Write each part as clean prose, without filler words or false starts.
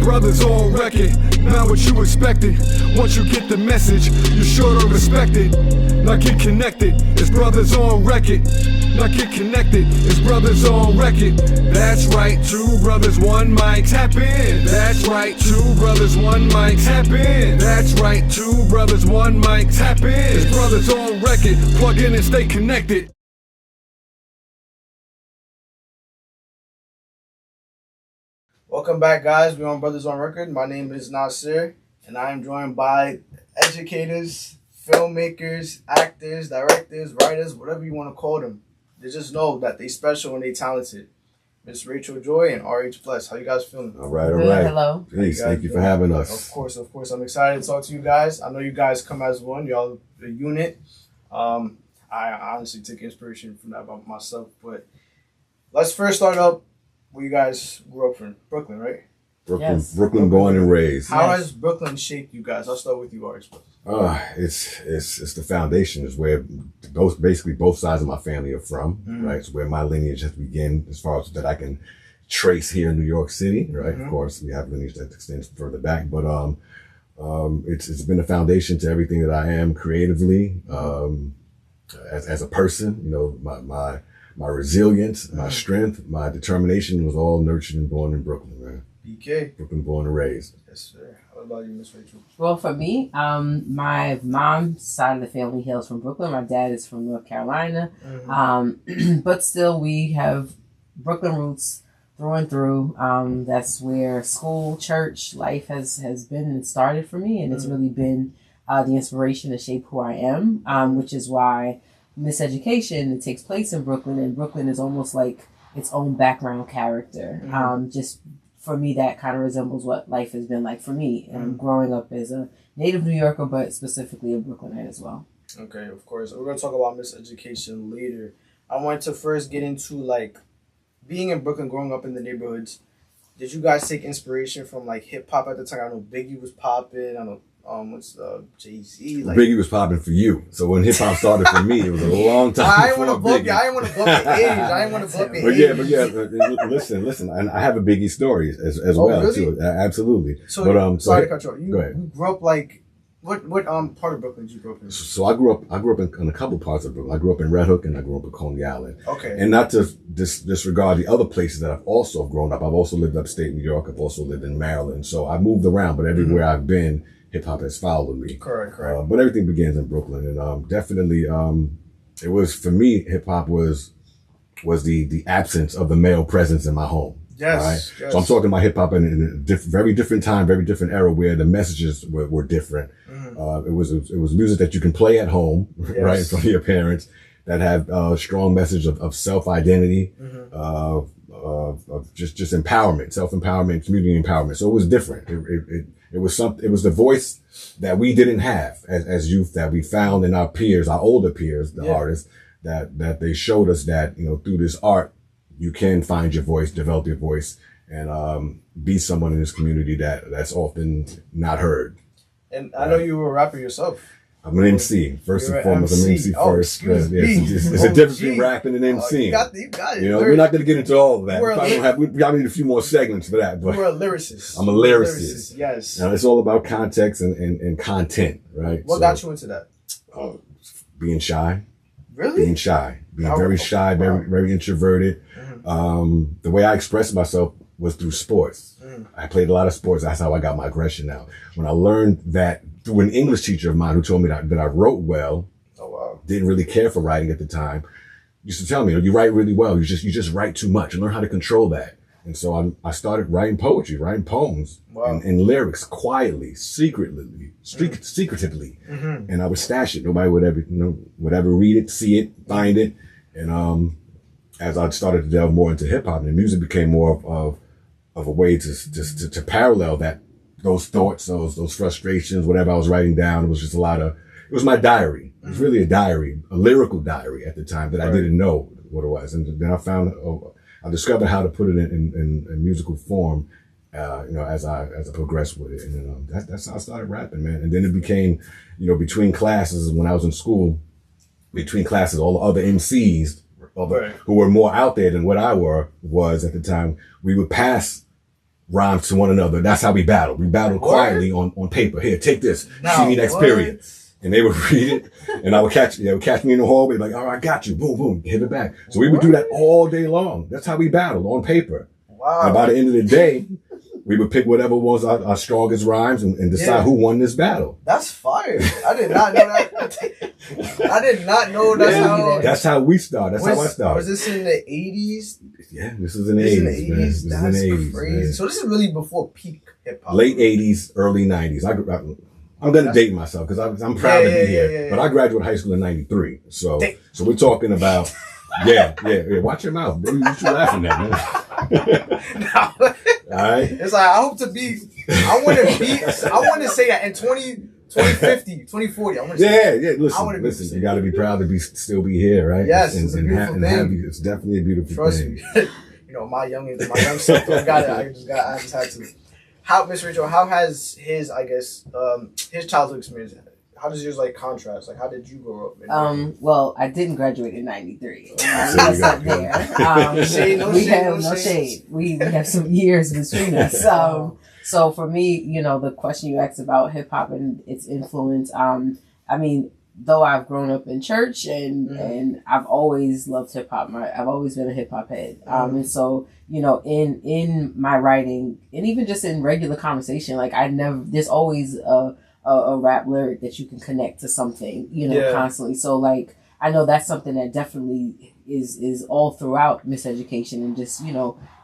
Brothers on record, not what you expected. Once you get the message, you sure to respect it. Now get connected, it's brothers on record. Now get connected, it's brothers on record. That's right, two brothers, one mic, tap in. That's right, two brothers, one mic, tap in. That's right, two brothers, one mic, tap in. It's brothers on record, plug in and stay connected. Welcome back, guys. We're on Brothers on Record. My name is Nasir, and I am joined by educators, filmmakers, actors, directors, writers, whatever you want to call them. They just know that they special and they talented. Miss Rachel Joy and RH BLESS. How you guys feeling? All right. Hello. Please, thank you for having us. Of course. I'm excited to talk to you guys. I know you guys come as one. Y'all a unit. I honestly took inspiration from that about myself. But let's first start up where you guys grew up from. Brooklyn, right? Brooklyn, Yes. Brooklyn born and raised. How has Brooklyn shaped you guys? I'll start with you, RH BLESS. It's the foundation. Is where basically both sides of my family are from. Right. It's where my lineage has begun, as far as that I can trace here in New York City. Right. Of course, we have lineage that extends further back, but it's been a foundation to everything that I am creatively, as a person. You know, my resilience, my strength, my determination was all nurtured and born in Brooklyn, man. BK. Brooklyn born and raised. Yes, sir. How about you, Miss Rachel? Well, for me, my mom's side of the family hails from Brooklyn. My dad is from North Carolina. But still, we have Brooklyn roots through and through. That's where school, church, life has been and started for me. And it's really been the inspiration to shape who I am, which is why Miseducation, it takes place in Brooklyn, and Brooklyn is almost like its own background character. Just for me, that kind of resembles what life has been like for me, growing up as a native New Yorker, but specifically a Brooklynite as well. Okay, of course. We're going to talk about Miseducation later. I wanted to first get into, like, being in Brooklyn, growing up in the neighborhoods. Did you guys take inspiration from, like, hip-hop at the time? I know Biggie was popping. I know Jay-Z. Like, Biggie was popping for you. So when hip hop started for me, it was a long time I before Biggie. I didn't want to book the age. I didn't want to book the age. But yeah, listen. And I have a Biggie story as well, really? too. Absolutely. So, but, sorry to cut you off. Go ahead. You grew up, like, what part of Brooklyn did you grow up in? So I grew up in a couple parts of Brooklyn. I grew up in Red Hook and I grew up in Coney Island. Okay. And not to disregard the other places that I've also grown up. I've also lived upstate New York. I've also lived in Maryland. So I moved around, but everywhere I've been, hip hop has followed me. Correct. But everything begins in Brooklyn, and definitely, it was for me. Hip hop was the absence of the male presence in my home. Yes, right? yes. So I'm talking about hip hop in a very different time, very different era, where the messages were different. It was music that you can play at home, right, in front of your parents, that have a strong message of self identity, of just empowerment, self empowerment, community empowerment. So it was different. It was the voice that we didn't have as youth, that we found in our peers, our older peers, the artists, that they showed us that, you know, through this art, you can find your voice, develop your voice, and be someone in this community that's often not heard. And I know you were a rapper yourself. I'm an MC. First and foremost, I'm an MC first. Excuse me. It's a difference between rapping and MCing. You got it. You know, we're not going to get into all of that. We probably need a few more segments for that. But you're a lyricist. I'm a lyricist. Yes. Now, it's all about context and content, right? What got you into that? Being shy. Really? Being shy. Being very shy, very introverted. The way I expressed myself was through sports. I played a lot of sports. That's how I got my aggression out. When I learned that through an English teacher of mine who told me that I wrote well, didn't really care for writing at the time, used to tell me, you write really well. You just write too much, and learn how to control that. And so I started writing poetry, writing poems and lyrics quietly, secretively. And I would stash it. Nobody would ever read it, see it, find it. And as I started to delve more into hip hop, and music became more of a way to parallel those thoughts, those frustrations, whatever I was writing down. It was just it was my diary. It was really a diary, a lyrical diary at the time that I didn't know what it was. And then I discovered how to put it in musical form, as I progressed with it. And that's how I started rapping, man. And then it became, between classes, when I was in school, between classes, all the other MCs who were more out there than what I was at the time, we would pass rhymes to one another. That's how we battled. We battled quietly on paper. Here, take this. See me next period. And they would read it, and they would catch me in the hallway, like, all right, I got you. Boom, boom, hit it back. So we would do that all day long. That's how we battled, on paper. Wow. And by the end of the day, we would pick whatever was our strongest rhymes and decide who won this battle. That's fire. I did not know that. I did not know that's how. That's how we started. That's how I started. Was this in the 80s? Yeah, this was in the 80s, man. This is in the 80s, crazy. man. So this is really before peak hip hop. Late 80s, early 90s. I'm going to date myself because I'm proud to be here. But I graduated high school in 93. So we're talking about, yeah. Watch your mouth, bro. What you laughing at, man? All right. It's like, I want to say that in 2050, 2040. I want to say yeah. Listen. You got to be proud to still be here, right? Yes, it's a beautiful thing. It's definitely a beautiful Trust thing. me. My young self got it. I just had to. Miss Rachel, how has his childhood experience, how does yours contrast? How did you grow up? Well, I didn't graduate in 93. That's up there. No shade. We have some years between us. So for me, the question you asked about hip hop and its influence, though I've grown up in church and I've always loved hip hop. I've always been a hip hop head. And so, in my writing and even just in regular conversation, there's always a rap lyric that you can connect to something, constantly. So I know that's something that definitely is all throughout Miseducation and just,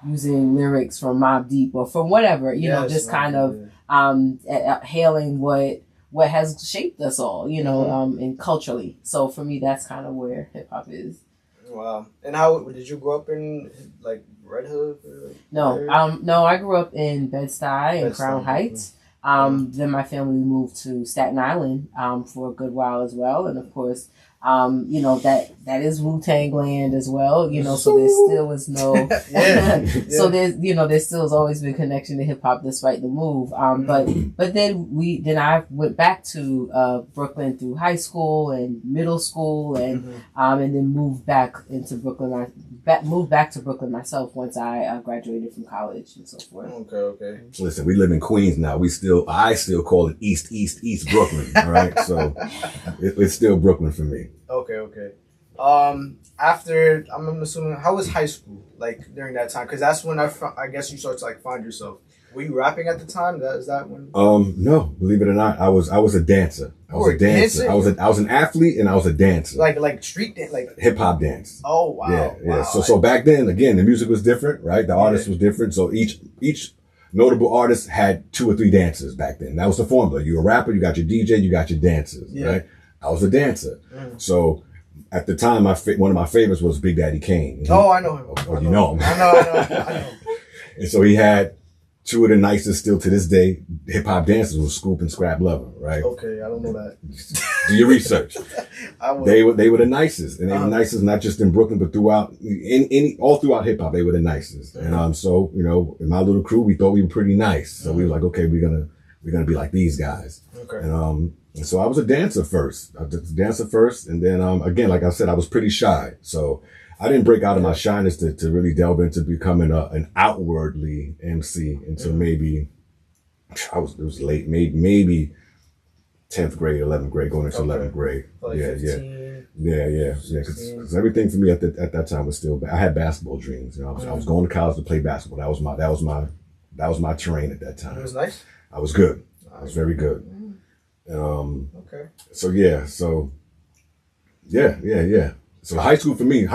using lyrics from Mobb Deep or from whatever, hailing what has shaped us all, and culturally. So for me, that's kind of where hip hop is. Wow. And how did you grow up in Red Hood? No, I grew up in Bed-Stuy and Crown Heights. Then my family moved to Staten Island for a good while as well, and of course, that is Wu-Tang land as well. So there still was no. So there still has always been connection to hip hop despite the move. But then I went back to Brooklyn through high school and middle school and then moved back into Brooklyn. Moved back to Brooklyn myself once I graduated from college and so forth. Okay. Listen, we live in Queens now. I still call it East Brooklyn. All right, so it's still Brooklyn for me. Okay. After, I'm assuming, how was high school during that time? Because that's when I guess you start to find yourself. Were you rapping at the time? Is that when? No, believe it or not, I was a dancer. I was a dancer. I was an athlete and I was a dancer. Like street dance, hip hop dance. Oh wow. Yeah. Wow. So back then, again, the music was different, right? The artist was different. So each notable artist had 2 or 3 dancers back then. That was the formula. You were a rapper, you got your DJ, you got your dancers, right? I was a dancer. So at the time, one of my favorites was Big Daddy Kane. I know him. You know him. I know. And so he had 2 of the nicest still to this day hip hop dancers was Scoop and Scrap Lover, right? Okay, I don't know that. Do your research. They were the nicest, and they were nicest not just in Brooklyn but throughout all throughout hip hop. They were the nicest, and so in my little crew we thought we were pretty nice, so we were like, okay, we're gonna be like these guys, and so I was a dancer first. And then again, like I said, I was pretty shy, so I didn't break out of my shyness to really delve into becoming an outwardly MC until maybe it was late, maybe 10th grade, 11th grade, going into 11th grade. Yeah. Because everything for me at that time was still. I had basketball dreams. I was going to college to play basketball. That was my terrain at that time. It was nice. I was good. I was very good. Okay. So yeah. So high school for me,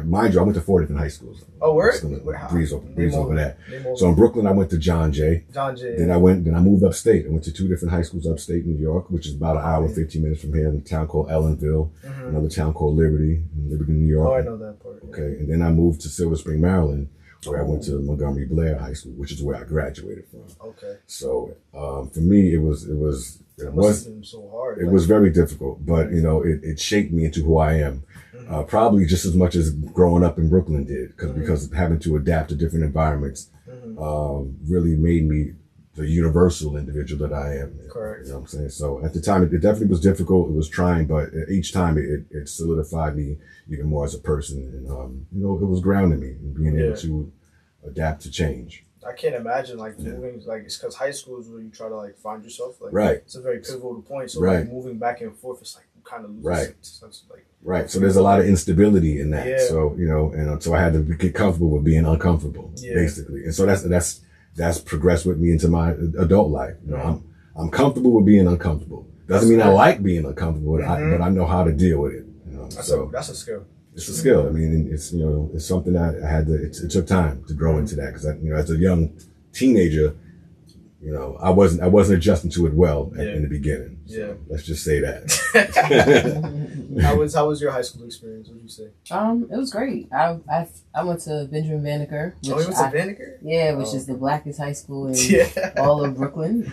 mind you, I went to 4 different high schools. Oh, where? Breeze over that. So in Brooklyn, I went to John Jay. Then I moved upstate. I went to 2 different high schools upstate New York, which is about an hour, 15 minutes from here, in a town called Ellenville, another town called Liberty, New York. Oh, I know that part. Okay. And then I moved to Silver Spring, Maryland, where I went to Montgomery Blair High School, which is where I graduated from. Okay. So, for me, it was so hard. It was very difficult, but it shaped me into who I am. Probably just as much as growing up in Brooklyn did, because having to adapt to different environments really made me the universal individual that I am. Correct. You know what I'm saying? So at the time, it definitely was difficult. It was trying, but each time it solidified me even more as a person. And, it was grounding me and being able to adapt to change. I can't imagine like moving, like it's because high school is where you try to like find yourself. Like, Right. It's a very pivotal point. So Right. like moving back and forth, it's like you kind of lose Right. sense of, like. Right. So there's a lot of instability in that. Yeah. So, you know, and so I had to get comfortable with being uncomfortable, basically. And so that's progressed with me into my adult life. You know, I'm comfortable with being uncomfortable. Doesn't mean I like being uncomfortable, but I know how to deal with it. You know, That's a skill. It's a skill. I mean, it's, you know, it's something that I had to, it took time to grow into that. Cause you know, as a young teenager, you know, I wasn't adjusting to it well in the beginning. So let's just say that. How was your high school experience? What would you say? It was great. I went to Benjamin Banneker. You went to Banneker? Yeah, which is the blackest high school in all of Brooklyn.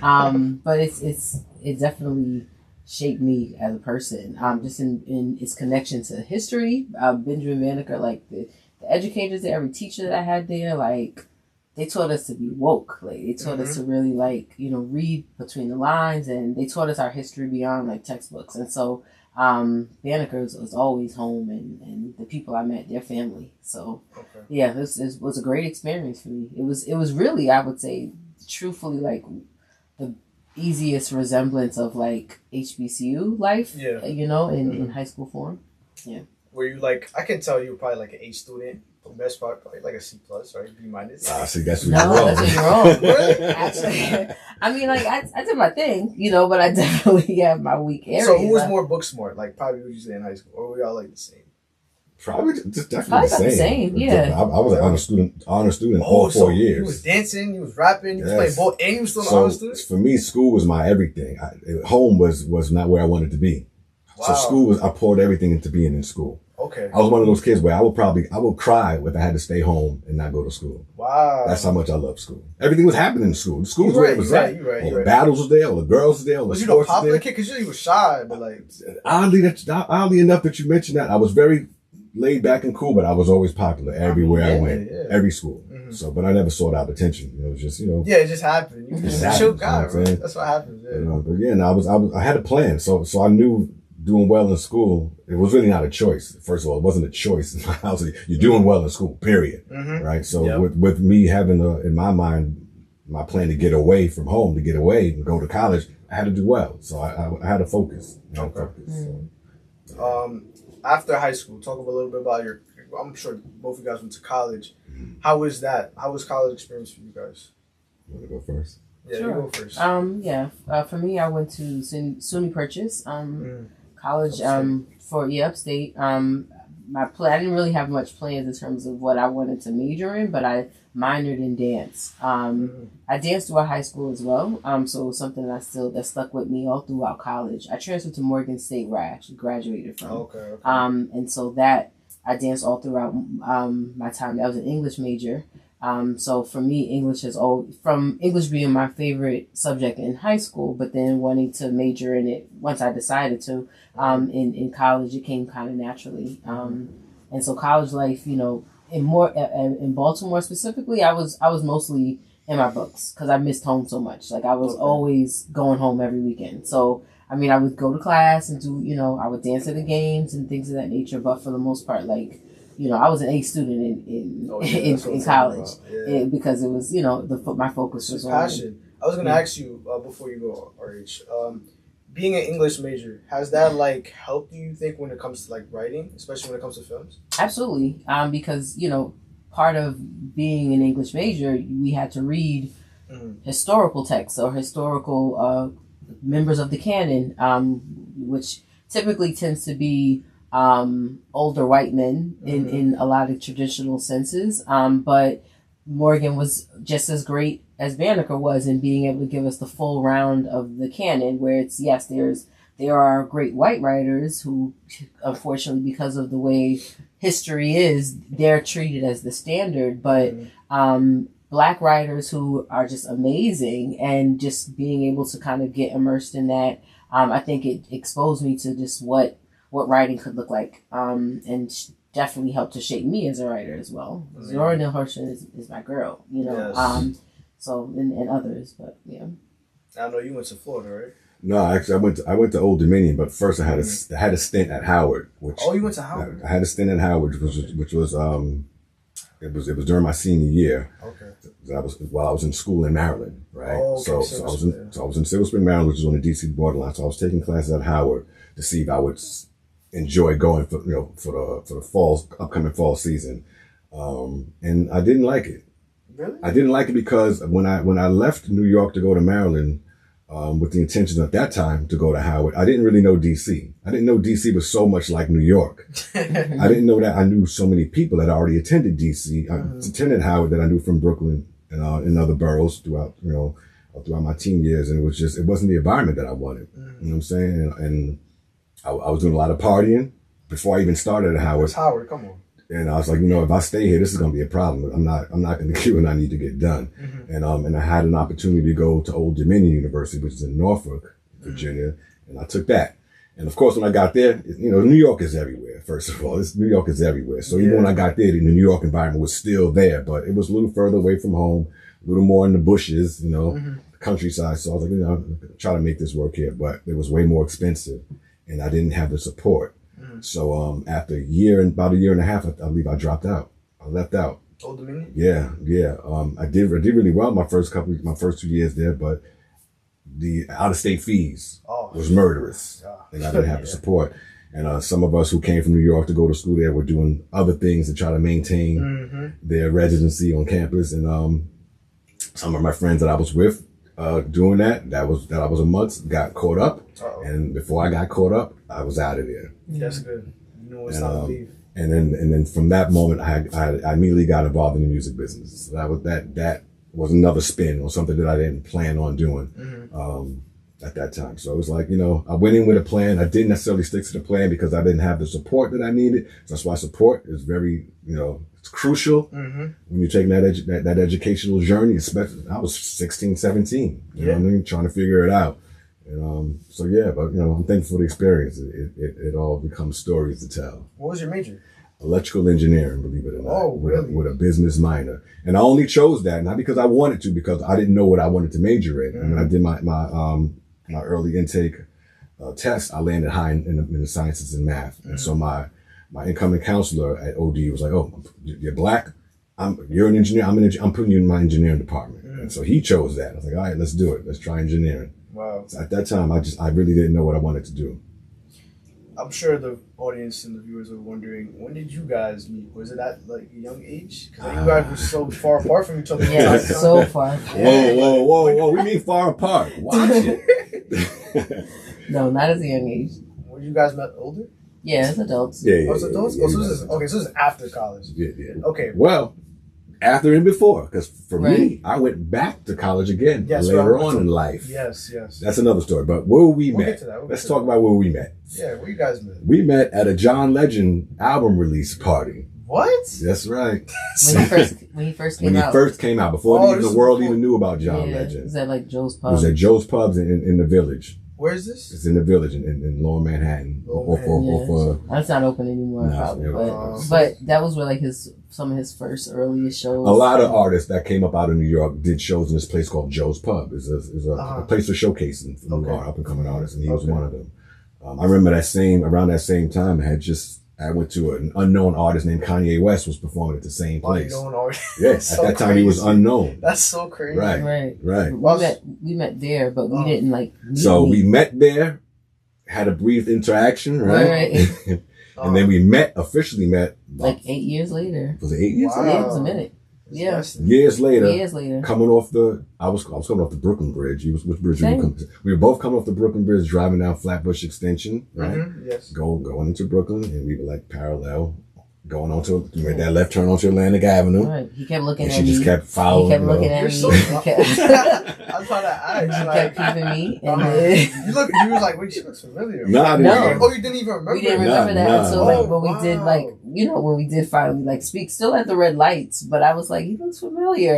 But it definitely shaped me as a person. Just in its connection to history. Benjamin Banneker, like the educators there, every teacher that I had there, like they taught us to be woke. Like they taught us to really like, you know, read between the lines, and they taught us our history beyond like textbooks. And so Banneker was always home, and the people I met, their family. So yeah, this was a great experience for me. It was really, I would say, truthfully, like the easiest resemblance of like HBCU life, you know, in high school form. Yeah. Were you like, I can tell you were probably like an A student. The best part, probably like a C plus, right? B minus. See, that's where you're wrong. Really? Actually, I mean, like I did my thing, you know, but I definitely have my weak areas. So who was more book smart? Like probably what you say in high school, or were y'all like the same? Probably just definitely the same. Yeah. I was an honor student all 4 years. You was dancing, you was rapping, you was playing both, and you was still an honor student? For me, school was my everything. Home was not where I wanted to be. Wow. So school was, I poured everything into being in school. Okay. I was one of those kids where I would cry if I had to stay home and not go to school. Wow. That's how much I love school. Everything was happening in school. The school was where it was at. You're all the battles was there, all the girls was there, all the sports was there. Was you the popular kid? Because you was shy, but like... Oddly enough that you mentioned that, I was very laid back and cool, but I was always popular everywhere I went, every school. So, but I never sought out attention. It was just, you know. Yeah, it just happened. You just a chill guy, right? That's what happens. Yeah. You know, but yeah, no, I had a plan. So I knew doing well in school, it was really not a choice. First of all, it wasn't a choice in my house. You're doing well in school, period. Right? So with me having in my mind, my plan to get away from home, to get away and go to college, I had to do well. So I had to focus. After high school, talk a little bit about I'm sure both of you guys went to college. How was that? How was college experience for you guys? You want to go first? Yeah, sure. You go first. For me, I went to SUNY Purchase college for upstate. I didn't really have much plans in terms of what I wanted to major in, but I minored in dance. I danced throughout high school as well, so it was something that stuck with me all throughout college. I transferred to Morgan State, where I actually graduated from. Okay. And so that I danced all throughout my time. I was an English major. So for me, English has always, from English being my favorite subject in high school, but then wanting to major in it once I decided to, in college, it came kind of naturally. And so college life, you know, in Baltimore specifically, I was mostly in my books because I missed home so much. Like I was always going home every weekend. So, I mean, I would go to class and do, you know, I would dance at the games and things of that nature. But for the most part, like, you know, I was an A student in college because it was, you know, my focus was on passion. I was going to ask you before you go, RH, being an English major, has that like helped you think when it comes to like writing, especially when it comes to films? Absolutely, because you know, part of being an English major, we had to read historical texts or historical members of the canon, which typically tends to be older white men in a lot of traditional senses. But Morgan was just as great as Banneker was in being able to give us the full round of the canon, where it's, yes, there are great white writers who, unfortunately, because of the way history is, they're treated as the standard, but Black writers who are just amazing, and just being able to kind of get immersed in that, I think it exposed me to just what writing could look like, and definitely helped to shape me as a writer as well. Zora Neale Hurston is my girl, you know. Yes. So and others, but yeah. I know you went to Florida, right? No, actually, I went to Old Dominion, but first I had a stint at Howard. You went to Howard? I had a stint at Howard, which was It was during my senior year. Okay. While I was in school in Maryland, right? Oh, okay. So I was in Silver Spring, Maryland, which is on the DC borderline. So I was taking classes at Howard to see if I would enjoy going for the upcoming fall season, and I didn't like it. Really? I didn't like it because when I left New York to go to Maryland, with the intention at that time to go to Howard, I didn't really know DC. I didn't know DC was so much like New York. I didn't know that I knew so many people that already attended DC. I attended Howard that I knew from Brooklyn and in other boroughs throughout my teen years, and it wasn't the environment that I wanted. You know what I'm saying? And I was doing a lot of partying before I even started at Howard. It's Howard, come on. And I was like, if I stay here, this is going to be a problem. I'm not going to get what I need to get done. And I had an opportunity to go to Old Dominion University, which is in Norfolk, Virginia, and I took that. And of course, when I got there, New York is everywhere. First of all, New York is everywhere. So even when I got there, the New York environment was still there, but it was a little further away from home, a little more in the bushes, the countryside. So I was like, try to make this work here, but it was way more expensive, and I didn't have the support. So after about a year and a half, I believe I dropped out. I left out. Old Dominion? Yeah. I did really well my first 2 years there, but the out-of-state fees was murderous, and I didn't have the support. And some of us who came from New York to go to school there were doing other things to try to maintain their residency on campus. And some of my friends that I was with doing that I was amongst got caught up. And before I got caught up, I was out of there. That's good. You know it's time to leave. And then from that moment, I immediately got involved in the music business. So that was another spin on something that I didn't plan on doing at that time. So it was like, I went in with a plan. I didn't necessarily stick to the plan because I didn't have the support that I needed. So that's why support is very, it's crucial when you're taking that educational journey. Especially, I was 16, 17. You know what I mean? Trying to figure it out. And so yeah, but I'm thankful for the experience. It all becomes stories to tell. What was your major? Electrical engineering, believe it or not. Oh, really? With a business minor. And I only chose that, not because I wanted to, because I didn't know what I wanted to major in. And when I did my early intake test, I landed high in the sciences and math. And so my incoming counselor at OD was like, "Oh, you're black. You're an engineer. I'm putting you in my engineering department." And so he chose that. I was like, "All right, let's do it. Let's try engineering." Wow. So at that time, I really didn't know what I wanted to do. I'm sure the audience and the viewers are wondering, when did you guys meet? Was it at like a young age? Because you guys were so far apart from each other. Yeah, so far. Whoa. We mean far apart. Watch it. No, not as a young age. Were you guys met older? Yeah, as adults. Yeah. Oh, it's adults? So this is after college. Yeah. Okay. Well, after and before, because for me, I went back to college again later on in life. Yes. That's another story. But where we met? Get to that. Let's talk about where we met. Yeah, where you guys met? We met at a John Legend album release party. What? That's right. When he first came out. Before the world even knew about John Legend. It was at like Joe's Pub. It was at Joe's Pubs in the Village. Where is this? It's in the Village in Lower Manhattan. That's not open anymore, probably. But that was where like some of his first earliest shows. A lot of artists that came up out of New York did shows in this place called Joe's Pub. It's a place for showcasing new up and coming artists, and he was one of them. I remember around that same time, I went to an unknown artist named Kanye West was performing at the same place. Unknown artist. Yes, at that time he was unknown. That's so crazy. Right. We met there, but we didn't like meet. So we met there, had a brief interaction, right? And then we officially met. Like 8 years later. Was it 8 years? Wow. Yeah, it was a minute. Yeah. Years later. Coming off I was coming off the Brooklyn Bridge. Which bridge were you coming? We were both coming off the Brooklyn Bridge, driving down Flatbush Extension, right? Yes. Going into Brooklyn, and we were like parallel, going onto we made that left turn onto Atlantic Avenue. Right. He kept looking at me. She just kept following. He kept looking at me. I'm trying to ask. He kept keeping me. And you was like, wait, she looks familiar. No. Oh, you didn't even remember. We didn't remember that until when we did when we did finally speak, still at the red lights. But I was like, he looks familiar.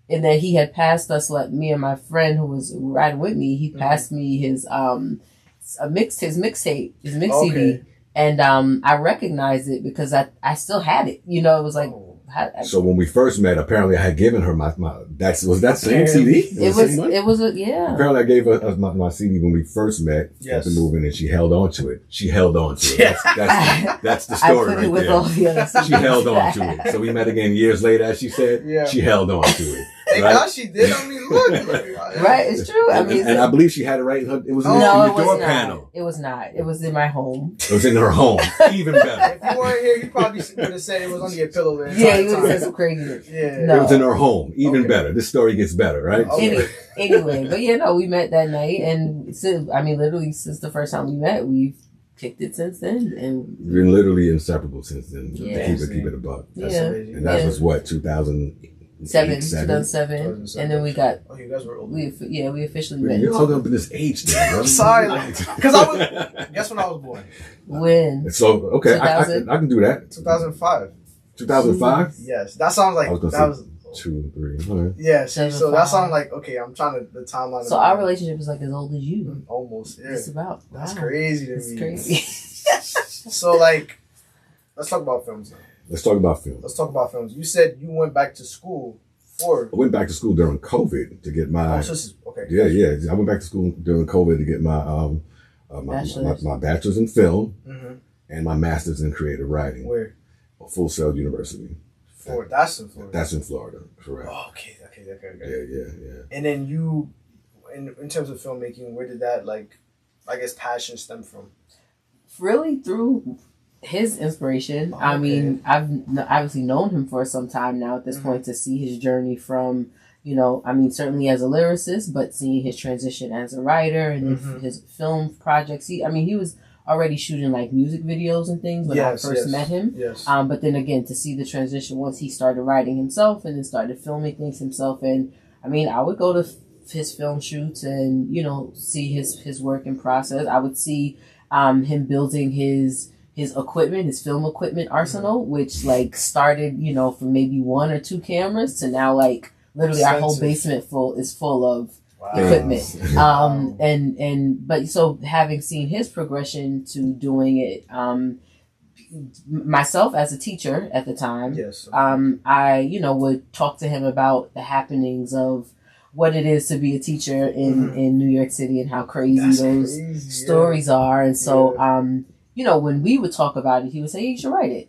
And then he had passed us, like me and my friend who was riding with me. He passed me his mixtape, his mix CD, and I recognized it because I still had it. It was like So when we first met, apparently I had given her my was that same CD? It was yeah. Apparently I gave her my CD when we first met at the movie, and she held on to it. She held on to it. That's the story I put it with there. all the other CDs. She held on to it. So we met again years later, as she said. Yeah. She held on to it. Thank God she did. I mean, look. Right, it's true. I mean, and I believe she had it right in her. It was in no, the it was door not. panel. It was not. It was in my home. It was in her home. Even better. If you weren't here, you probably would have said it was under your pillow. The Yeah, entire you would have time. said some craziness. Yeah. No. It was in her home. Even Okay. better. This story gets better, right? Okay. Anyway, but yeah, no, we met that night, and literally since the first time we met, we've kicked it since then, and We've been literally inseparable since then. Yeah. Keep it a buck. That's yeah, amazing. And that Yeah. was what 2007. 2007, and then we got Oh, you guys were older. we officially met. You're talking up in this age thing, bro. I'm sorry, because I was. Guess when I was born? When So okay, I 2000? can do that. 2005. 2005. Yes, that sounds like I was gonna that say was. 2, 3. All right. Yeah, see, so 2005. that sounds like okay. I'm trying to the timeline. so our relationship is like as old as you. almost yeah. Just about. That's Wow. crazy to It's me. crazy. So like, let's talk about films now. Let's talk about film. Let's talk about films. You said you went back to school for. I went back to school during COVID to get my. Oh, so this is okay. Yeah. I went back to school during COVID to get my my bachelor's in film Mm-hmm. and my master's in creative writing. Where? Full Sail University. For that's in Florida. That's in Florida, correct? Oh, okay. Yeah. And then you, in terms of filmmaking, where did that passion stem from? Really through his inspiration. Oh, I okay. mean, I've obviously known him for some time now at this point to see his journey from, certainly as a lyricist, but seeing his transition as a writer and his film projects. He was already shooting like music videos and things when I first met him. Yes. But then again, to see the transition once he started writing himself and then started filming things himself. And I mean, I would go to his film shoots and, see his work in process. I would see him building his equipment, his film equipment arsenal, which like started, from maybe 1 or 2 cameras to now like literally our whole basement is full of equipment. But so having seen his progression to doing it, myself as a teacher at the time, Yes. I, would talk to him about the happenings of what it is to be a teacher in New York City and how crazy stories are. And so, when we would talk about it, he would say, hey, you should write it.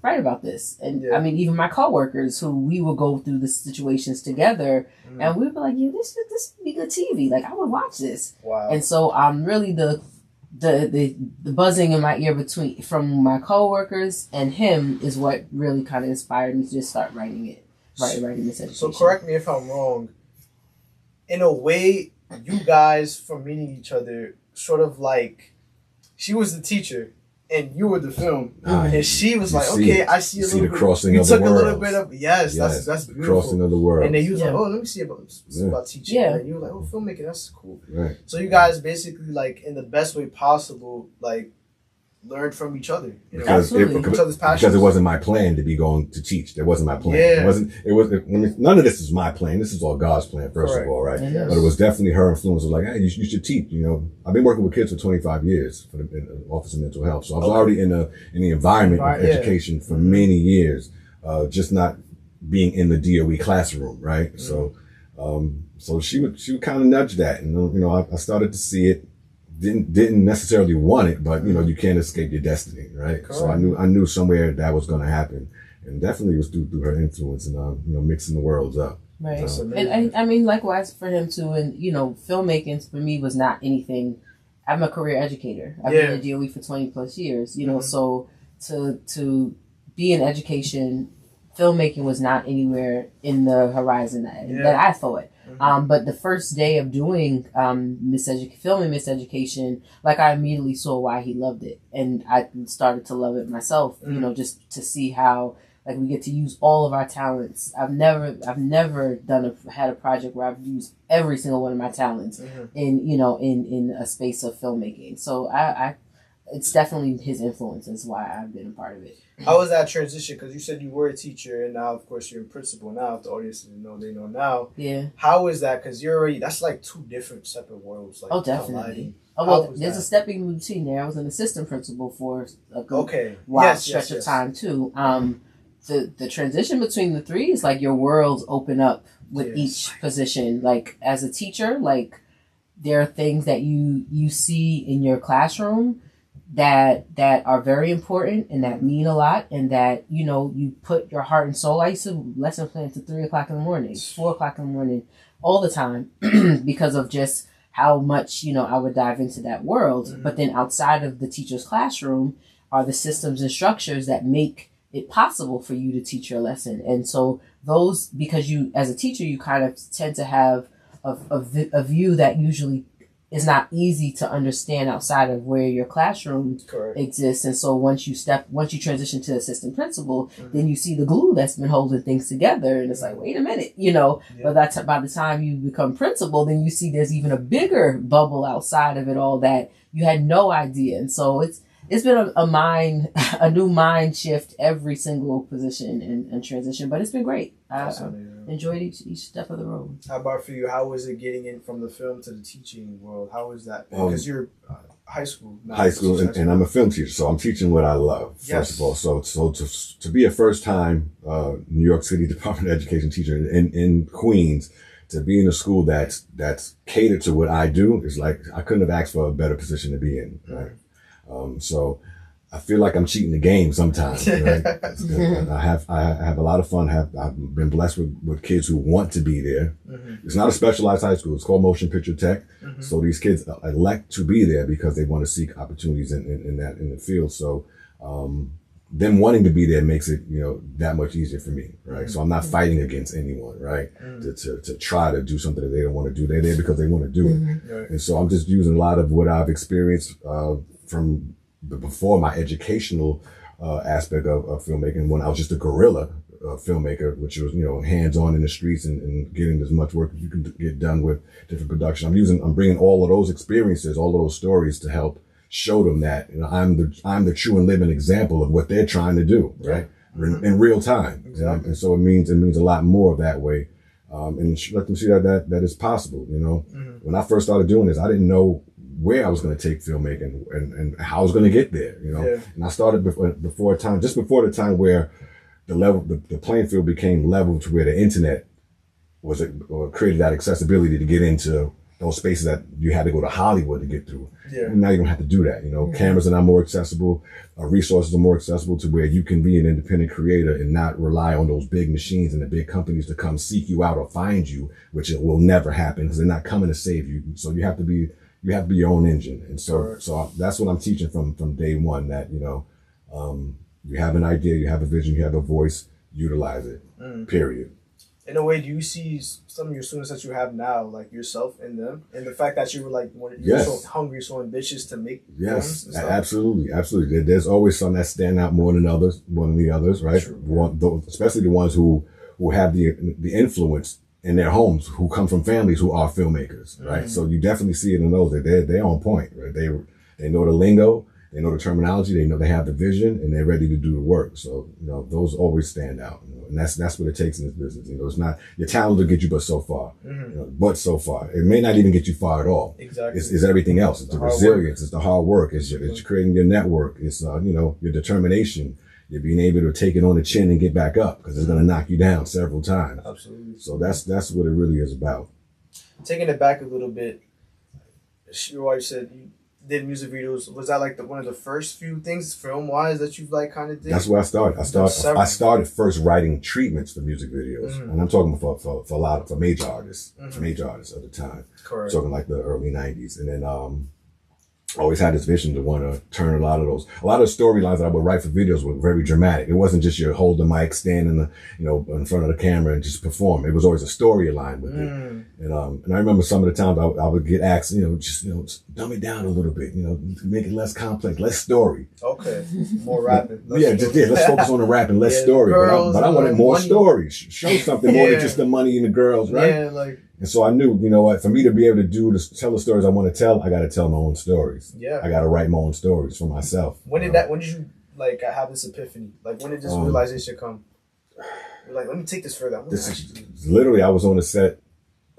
Write about this. And I mean, even my coworkers who we would go through the situations together and we'd be like, yeah, this would be good TV. Like, I would watch this. Wow. And so, really the buzzing in my ear from my coworkers and him is what really kind of inspired me to just start writing it. Writing this education. So correct me if I'm wrong. In a way, you guys, from meeting each other, sort of like, she was the teacher and you were the film, and she was like, "Okay, I see a little bit." The crossing you of the took a little worlds. bit of that's the beautiful. crossing of the world. And then he was like, "Oh, let me see about teaching." Yeah. And you were like, "Oh, filmmaking, that's cool." Right. So you guys basically, like, in the best way possible, like, learned from each other. Because each other's passions. Because it wasn't my plan to be going to teach. That wasn't my plan. Yeah. None of this is my plan. This is all God's plan, first of all, right? Yes. But it was definitely her influence. Of like, hey, you should teach. I've been working with kids for 25 years in the Office of Mental Health. So I was already in the environment of education for many years, just not being in the DOE classroom, right? Mm-hmm. So she would kind of nudge that, and I started to see it. Didn't necessarily want it, but you can't escape your destiny, right? Correct. So I knew somewhere that was going to happen, and definitely it was through her influence and mixing the worlds up. Right. So, And I mean, likewise for him too. And filmmaking for me was not anything. I'm a career educator. I've been in DOE for 20 plus years. So to be in education, filmmaking was not anywhere in the horizon that I thought. But the first day of doing filming Miseducation, like I immediately saw why he loved it, and I started to love it myself. Just to see how like we get to use all of our talents. I've never had a project where I've used every single one of my talents in a space of filmmaking. So I it's definitely his influence is why I've been a part of it. How was that transition? Because you said you were a teacher, and now, of course, you're a principal. Now, if the audience didn't know, they know now. Yeah. How is that? Because that's like 2 different separate worlds. Like, Definitely. There's a stepping between there. I was an assistant principal for a good wide stretch of time too. the transition between the three is like your worlds open up with each position. Like as a teacher, like there are things that you see in your classroom that are very important and that mean a lot, and that you put your heart and soul. I used to lesson plan to 3:00 in the morning, 4:00 in the morning, all the time because of just how much I would dive into that world. But then outside of the teacher's classroom are the systems and structures that make it possible for you to teach your lesson. And so those, because you as a teacher, you kind of tend to have a view that usually is not easy to understand outside of where your classroom exists. And so once you transition to assistant principal, then you see the glue that's been holding things together, and it's like, wait a minute, but that's by the time you become principal, then you see there's even a bigger bubble outside of it all that you had no idea. And so it's been a new mind shift every single position and transition, but it's been great. I enjoyed each step of the road. How about for you? How was it getting in from the film to the teaching world? How was that? Because you're high school. And I'm a film teacher, so I'm teaching what I love, first of all. So to be a first-time New York City Department of Education teacher in Queens, to be in a school that's catered to what I do, is like, I couldn't have asked for a better position to be in, right? So I feel like I'm cheating the game sometimes. Right? I have a lot of fun. I've been blessed with kids who want to be there. It's not a specialized high school. It's called Motion Picture Tech. So these kids elect to be there because they want to seek opportunities in the field. So them wanting to be there makes it that much easier for me, right? So I'm not fighting against anyone, right? To try to do something that they don't want to do. They're there because they want to do it. And so I'm just using a lot of what I've experienced from before my educational aspect of filmmaking, when I was just a guerrilla filmmaker, which was hands-on in the streets and getting as much work as you can get done with different production. I'm bringing all of those experiences, all of those stories to help show them that I'm the true and living example of what they're trying to do, right? In real time. Exactly. And so it means a lot more that way. And let them see that is possible. When I first started doing this, I didn't know where I was going to take filmmaking and how I was going to get there, And I started before the time where the playing field became level to where the internet created that accessibility to get into those spaces that you had to go to Hollywood to get through. And now you don't have to do that. Cameras are now more accessible, resources are more accessible to where you can be an independent creator and not rely on those big machines and the big companies to come seek you out or find you, which it will never happen because they're not coming to save you. So you have to be your own engine. And so that's what I'm teaching from day one, that, you have an idea, you have a vision, you have a voice, utilize it, period. In a way, do you see some of your students that you have now, like yourself in them, and the fact that you were you're so hungry, so ambitious to make films and stuff? Absolutely. There's always some that stand out more than the others, right? True. Especially the ones who have the influence in their homes, who come from families who are filmmakers, right? So you definitely see it in those. They're on point, right? They know the lingo, they know the terminology, they know they have the vision, and they're ready to do the work. So those always stand out, and that's what it takes in this business. It's not your talent will get you but so far, but so far. It may not even get you far at all. Exactly. It's everything else. It's the resilience. It's the hard work. It's creating your network. It's your determination. You're being able to take it on the chin and get back up because it's going to knock you down several times. Absolutely. So that's what it really is about. Taking it back a little bit, your wife said you did music videos. Was that one of the first few things film wise that you've kind of did? That's where I started. I started first writing treatments for music videos, and I'm talking for major artists, major artists at the time. Correct. Talking like the early '90s, and then always had this vision to want to turn a lot of the storylines that I would write for videos were very dramatic. It wasn't just you hold the mic, stand in in front of the camera and just perform. It was always a storyline with it. And I remember some of the times I would get asked, just dumb it down a little bit, make it less complex, less story. Okay. More rapping. Let's focus on the rap and less story. But I wanted more stories. Show something more than just the money and the girls, right? Yeah, and so I knew, for me to be able to tell the stories I want to tell, I got to tell my own stories. Yeah. I got to write my own stories for myself. When did you have this epiphany? When did this realization come? You're let me take this further. Literally, I was on a set.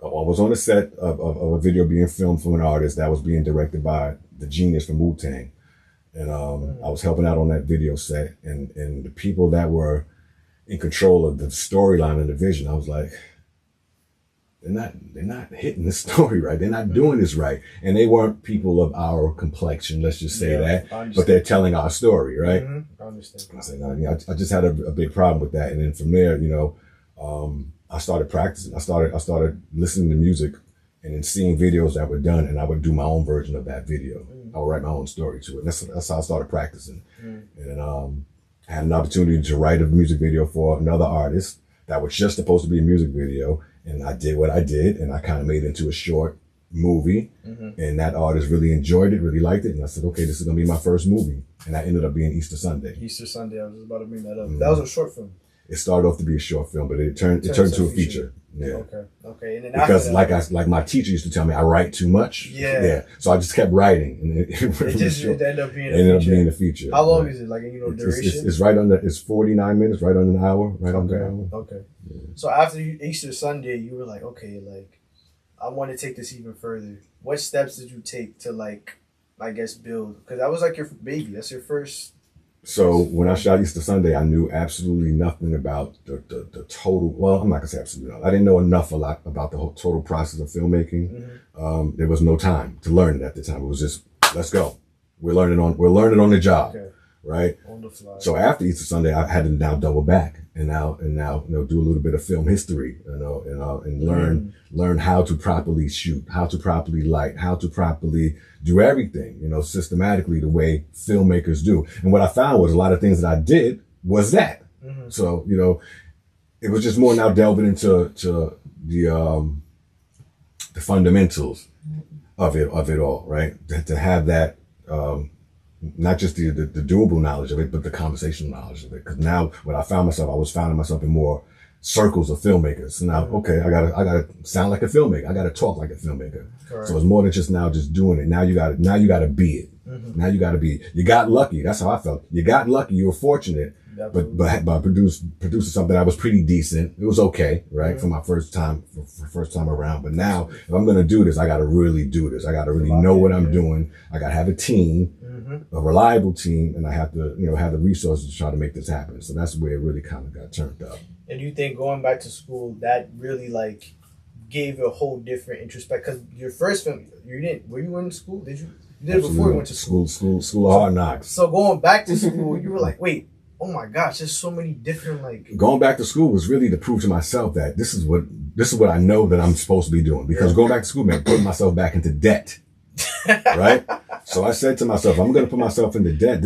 I was on a set of a video being filmed from an artist that was being directed by the genius from Wu-Tang. And I was helping out on that video set. And the people that were in control of the storyline and the vision. I was like, they're not hitting the story right. They're not doing this right. And they weren't people of our complexion, let's just say that. But they're telling our story, right? Mm-hmm. I understand. I said, no, I just had a big problem with that. And then from there, I started practicing. I started listening to music and then seeing videos that were done, and I would do my own version of that video. I would write my own story to it. That's how I started practicing. And I had an opportunity to write a music video for another artist that was just supposed to be a music video. And I did what I did, and I kind of made it into a short movie. And that artist really enjoyed it, really liked it. And I said, okay, this is going to be my first movie. And that ended up being Easter Sunday. Easter Sunday, I was just about to bring that up. That was a short film. It started off to be a short film, but it turned into a feature. Yeah. Okay. And then because like my teacher used to tell me, I write too much. Yeah. So I just kept writing, and it ended up being a feature. How long is it? Like, duration? It's right under. It's 49 minutes, right under an hour, right under an hour. Okay. Yeah. So after Easter Sunday, you were like, okay, like, I want to take this even further. What steps did you take to, like, I guess, build? Because that was like your baby. That's your first. So when I shot Easter Sunday, I knew absolutely nothing about the total. Well, I'm not gonna say absolutely nothing. I didn't know a lot about the whole total process of filmmaking. There was no time to learn it at the time. It was just, let's go. We're learning on the job, right? On the fly. So after Easter Sunday, I had to now double back and now do a little bit of film history, and learn how to properly shoot, how to properly light, how to properly do everything, systematically the way filmmakers do. And what I found was a lot of things that I did was that. So, it was just more now delving into the fundamentals of it all, right? To have that, not just the doable knowledge of it, but the conversational knowledge of it. Because now when I was finding myself in more circles of filmmakers. So now, okay, I gotta sound like a filmmaker. I gotta talk like a filmmaker. Correct. So it's more than just doing it. Now you gotta be it. Now you gotta be. You got lucky. That's how I felt. You got lucky. You were fortunate. But producing something that was pretty decent. It was okay, right? For my first time around. But now, if I'm gonna do this, I gotta really do this. I gotta really know what I'm doing. I gotta have a team, a reliable team, and I have to, have the resources to try to make this happen. So that's where it really kind of got turned up. And you think going back to school, that really like gave you a whole different introspect? Because your first film, were you in school? Did you did it before you went to school? School of hard knocks. So going back to school, you were like, wait, oh my gosh, there's so many different like. Going back to school was really to prove to myself that this is what I know that I'm supposed to be doing. Because going back to school meant putting myself back into debt, right? So I said to myself, I'm going to put myself into debt.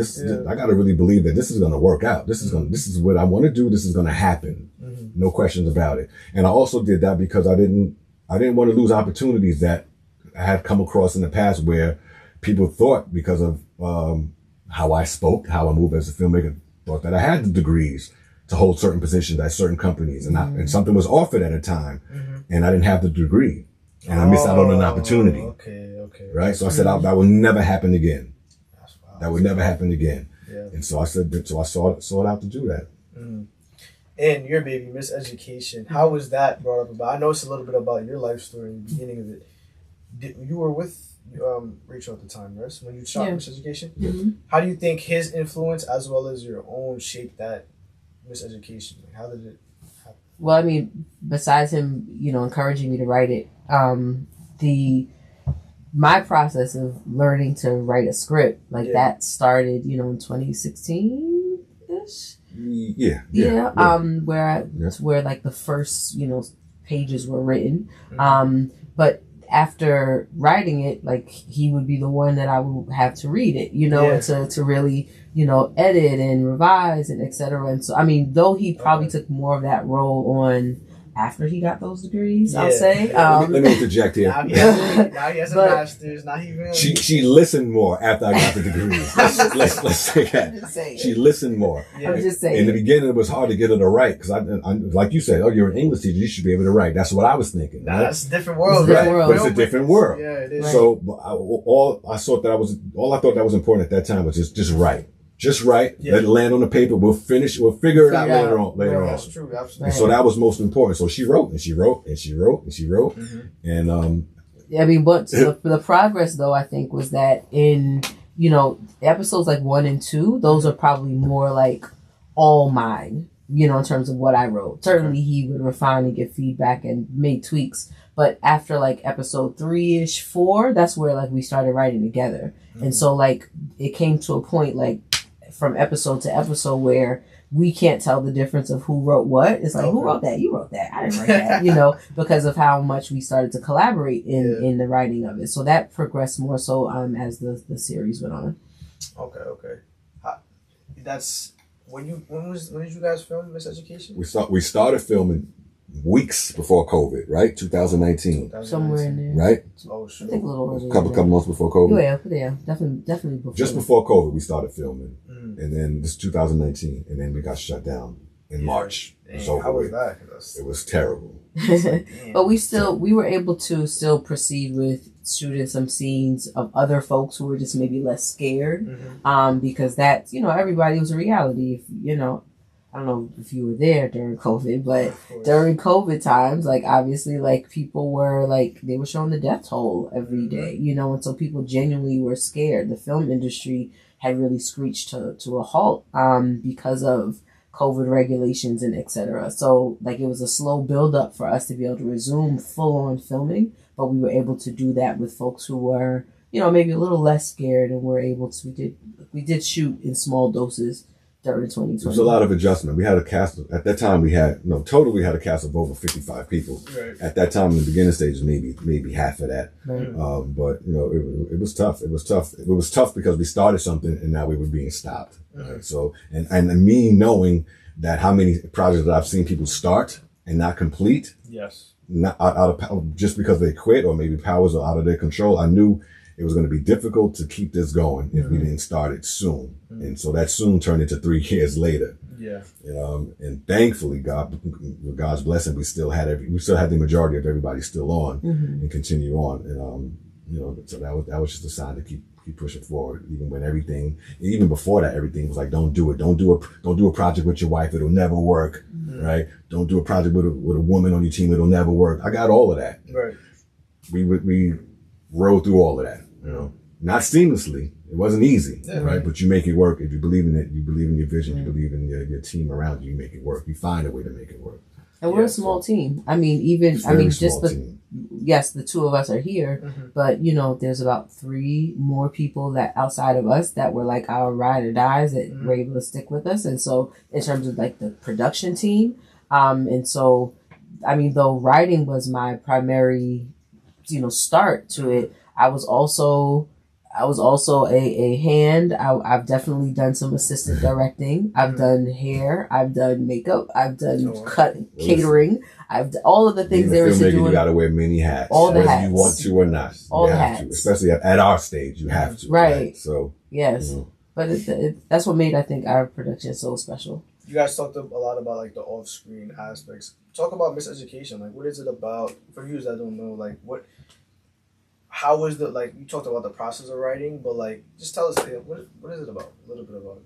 I got to really believe that this is going to work out. This is what I want to do. This is going to happen. No questions about it. And I also did that because I didn't want to lose opportunities that I had come across in the past where people thought, because of how I spoke, how I moved as a filmmaker, thought that I had the degrees to hold certain positions at certain companies, and something was offered at a time, and I didn't have the degree, and I missed out on an opportunity. Okay. Right. So I said that will never happen again. That would never happen again. Yeah. And so I sought out to do that. And your baby, Miss Education, how was that brought up about? I know it's a little bit about your life story in the beginning of it. You were with Rachel at the time, right? When you shot Miss Education? Mm-hmm. How do you think his influence as well as your own shaped that Miss Education? Like, how did it happen? Well, I mean, besides him, encouraging me to write it, my process of learning to write a script, that started, in 2016-ish. Yeah. Where like the first, pages were written. But after writing it, like he would be the one that I would have to read it, and to really, edit and revise and etc. And so, I mean, though he probably took more of that role on after he got those degrees, I'll say. Let me interject here. Now he has a master's. Now he really... She listened more after I got the degrees. Let's say that. She listened more. Yeah. I'm just saying. In the beginning, it was hard to get her to write because I like you said, you're an English teacher, you should be able to write. That's what I was thinking. That's a different world, But it's a different world. Yeah, it is. Right. So all I thought that was important at that time was just write. Just write, let it land on the paper. We'll figure it out later on. That's true, absolutely. And so that was most important. So she wrote and she wrote and she wrote and she wrote. And I mean, but the progress though, I think, was that in, episodes like 1 and 2, those are probably more like all mine. in terms of what I wrote. Certainly he would refine and give feedback and make tweaks. But after like episode 3-ish, 4, that's where like we started writing together. Mm-hmm. And so like it came to a point like from episode to episode where we can't tell the difference of who wrote what. It's like, who wrote that? You wrote that. I didn't write that, because of how much we started to collaborate in the writing of it. So that progressed more so as the series went on. Okay. That's when did you guys film Miss Education? We started filming weeks before COVID, right? 2019. Somewhere in there. Right? Oh, sure. I think a little earlier. Couple months before COVID. Yeah, definitely before. Just before COVID, we started filming. And then this 2019, and then we got shut down in March. How was that? It was terrible. But we were able to still proceed with shooting some scenes of other folks who were just maybe less scared. Because that, everybody was a reality. If, I don't know if you were there during COVID, but during COVID times, like obviously like people were like, they were showing the death toll every day, and so people genuinely were scared. The film industry had really screeched to a halt because of COVID regulations and etc. So like it was a slow build up for us to be able to resume full on filming, but we were able to do that with folks who were, maybe a little less scared, and were able to, we did shoot in small doses during 2020. There was a lot of adjustment. We had a cast at that time. We had a cast of over 55 people. Right. At that time, in the beginning stages, maybe half of that. Right. But it was tough. It was tough. It was tough because we started something and now we were being stopped. Right? So and me knowing that how many projects that I've seen people start and not complete. Yes. Not out of just because they quit or maybe powers are out of their control. I knew it was going to be difficult to keep this going if we didn't start it soon. And so that soon turned into 3 years later. Yeah. And thankfully, with God's blessing, we still had the majority of everybody still on and continue on. And, so that was just a sign to keep pushing forward, even before that, everything was like, don't do it. Don't do a project with your wife. It'll never work. Right. Don't do a project with a woman on your team. It'll never work. I got all of that. Right. We rode through all of that. Not seamlessly. It wasn't easy, right? But you make it work. If you believe in it, you believe in your vision, you believe in your team around you, you make it work. You find a way to make it work. And we're a small team. Yes, the 2 of us are here, but there's about 3 more people that outside of us that were like our ride or dies that were able to stick with us. And so in terms of like the production team, though writing was my primary, start to it, I was also a hand. I've definitely done some assistant directing. I've done hair. I've done makeup. I've done catering. I've done all of the things there is to do. You got to wear many hats. All the whether hats. you want to or not. All you the have hats. to. Especially at our stage, you have to. Right. So. Yes. But that's what made, I think, our production so special. You guys talked a lot about like the off-screen aspects. Talk about Miss Education. Like, what is it about? For you that don't know, like how was you talked about the process of writing, but like, just tell us, what is it about? A little bit about it.